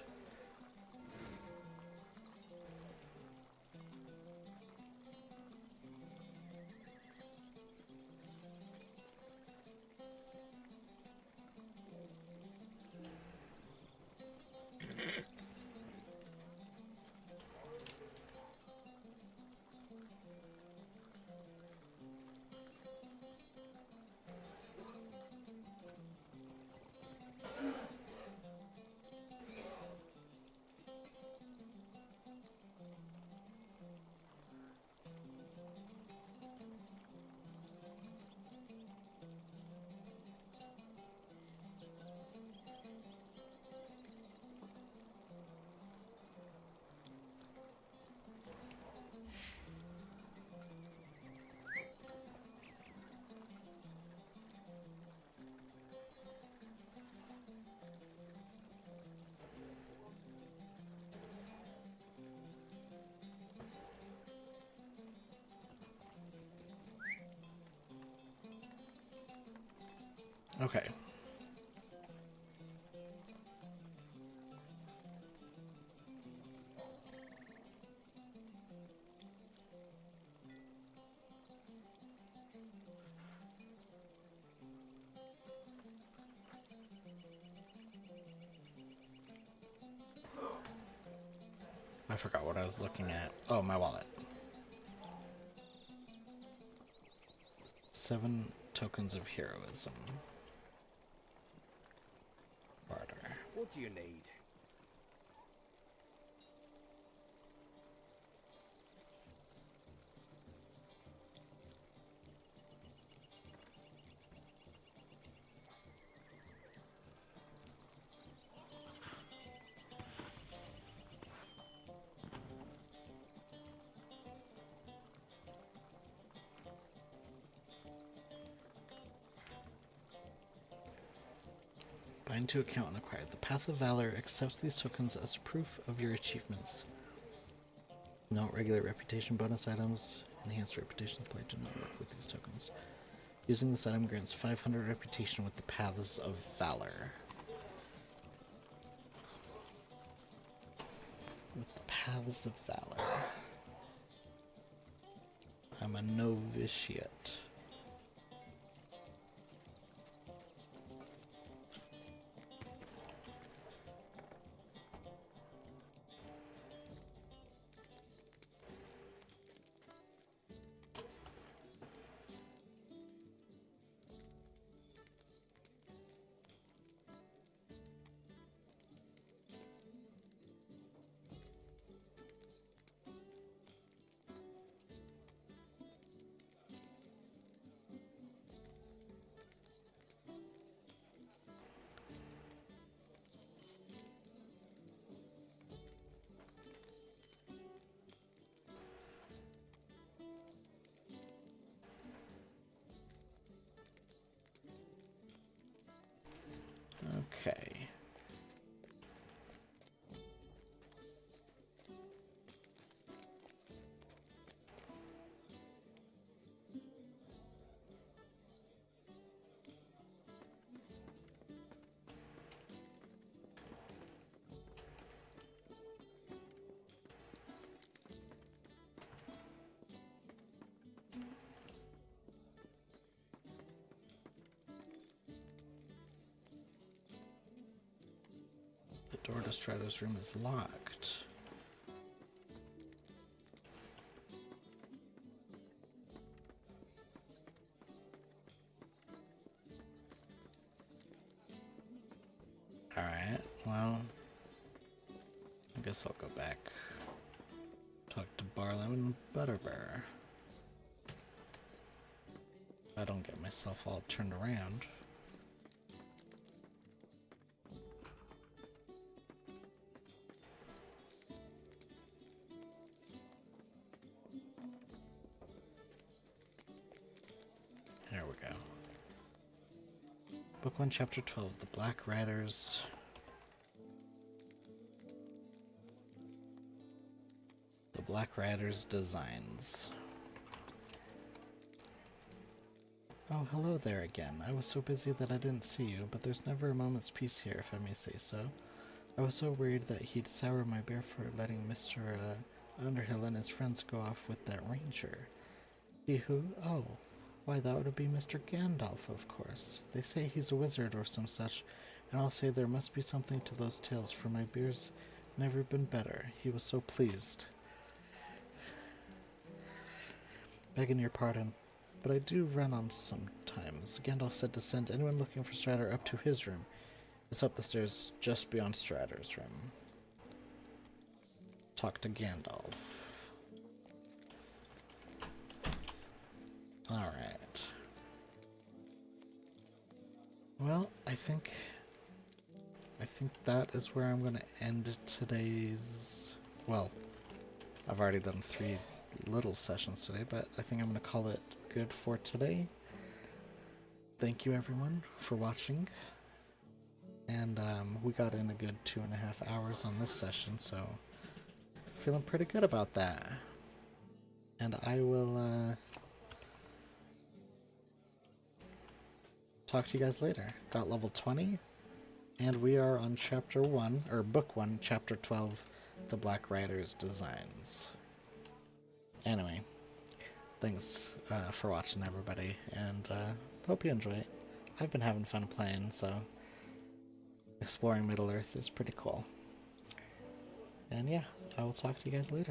Okay. I forgot what I was looking at. Oh, my wallet. 7 tokens of heroism. Barter. What do you need? Bind to account and acquire. The Path of Valor accepts these tokens as proof of your achievements. Note regular reputation bonus items. Enhanced reputation applied to not work with these tokens. Using this item grants 500 reputation with the Paths of Valor. With the Paths of Valor. I'm a novitiate. Okay. The door to Strato's room is locked. Alright, well, I guess I'll go back. Talk to Barlow and Butterbur. If I don't get myself all turned around. There we go. Book 1, Chapter 12, The Black Riders. The Black Riders Designs. Oh, hello there again. I was so busy that I didn't see you, but there's never a moment's peace here, if I may say so. I was so worried that he'd sour my beer for letting Mr. Underhill and his friends go off with that ranger. He who? Oh. Why, that would be Mr. Gandalf, of course. They say he's a wizard or some such, and I'll say there must be something to those tales, for my beer's never been better. He was so pleased. Begging your pardon, but I do run on sometimes. Gandalf said to send anyone looking for Strider up to his room. It's up the stairs just beyond Strider's room. Talk to Gandalf. Alright. Well, I think that is where I'm going to end today's... Well, I've already done 3 little sessions today, but I think I'm going to call it good for today. Thank you everyone for watching. And we got in a good 2.5 hours on this session, so feeling pretty good about that. And I will talk to you guys later. Got level 20, and we are on chapter 1, or book 1, chapter 12, The Black Rider's Designs. Anyway, thanks for watching, everybody, and hope you enjoy it. I've been having fun playing, so exploring Middle-earth is pretty cool. And yeah, I will talk to you guys later.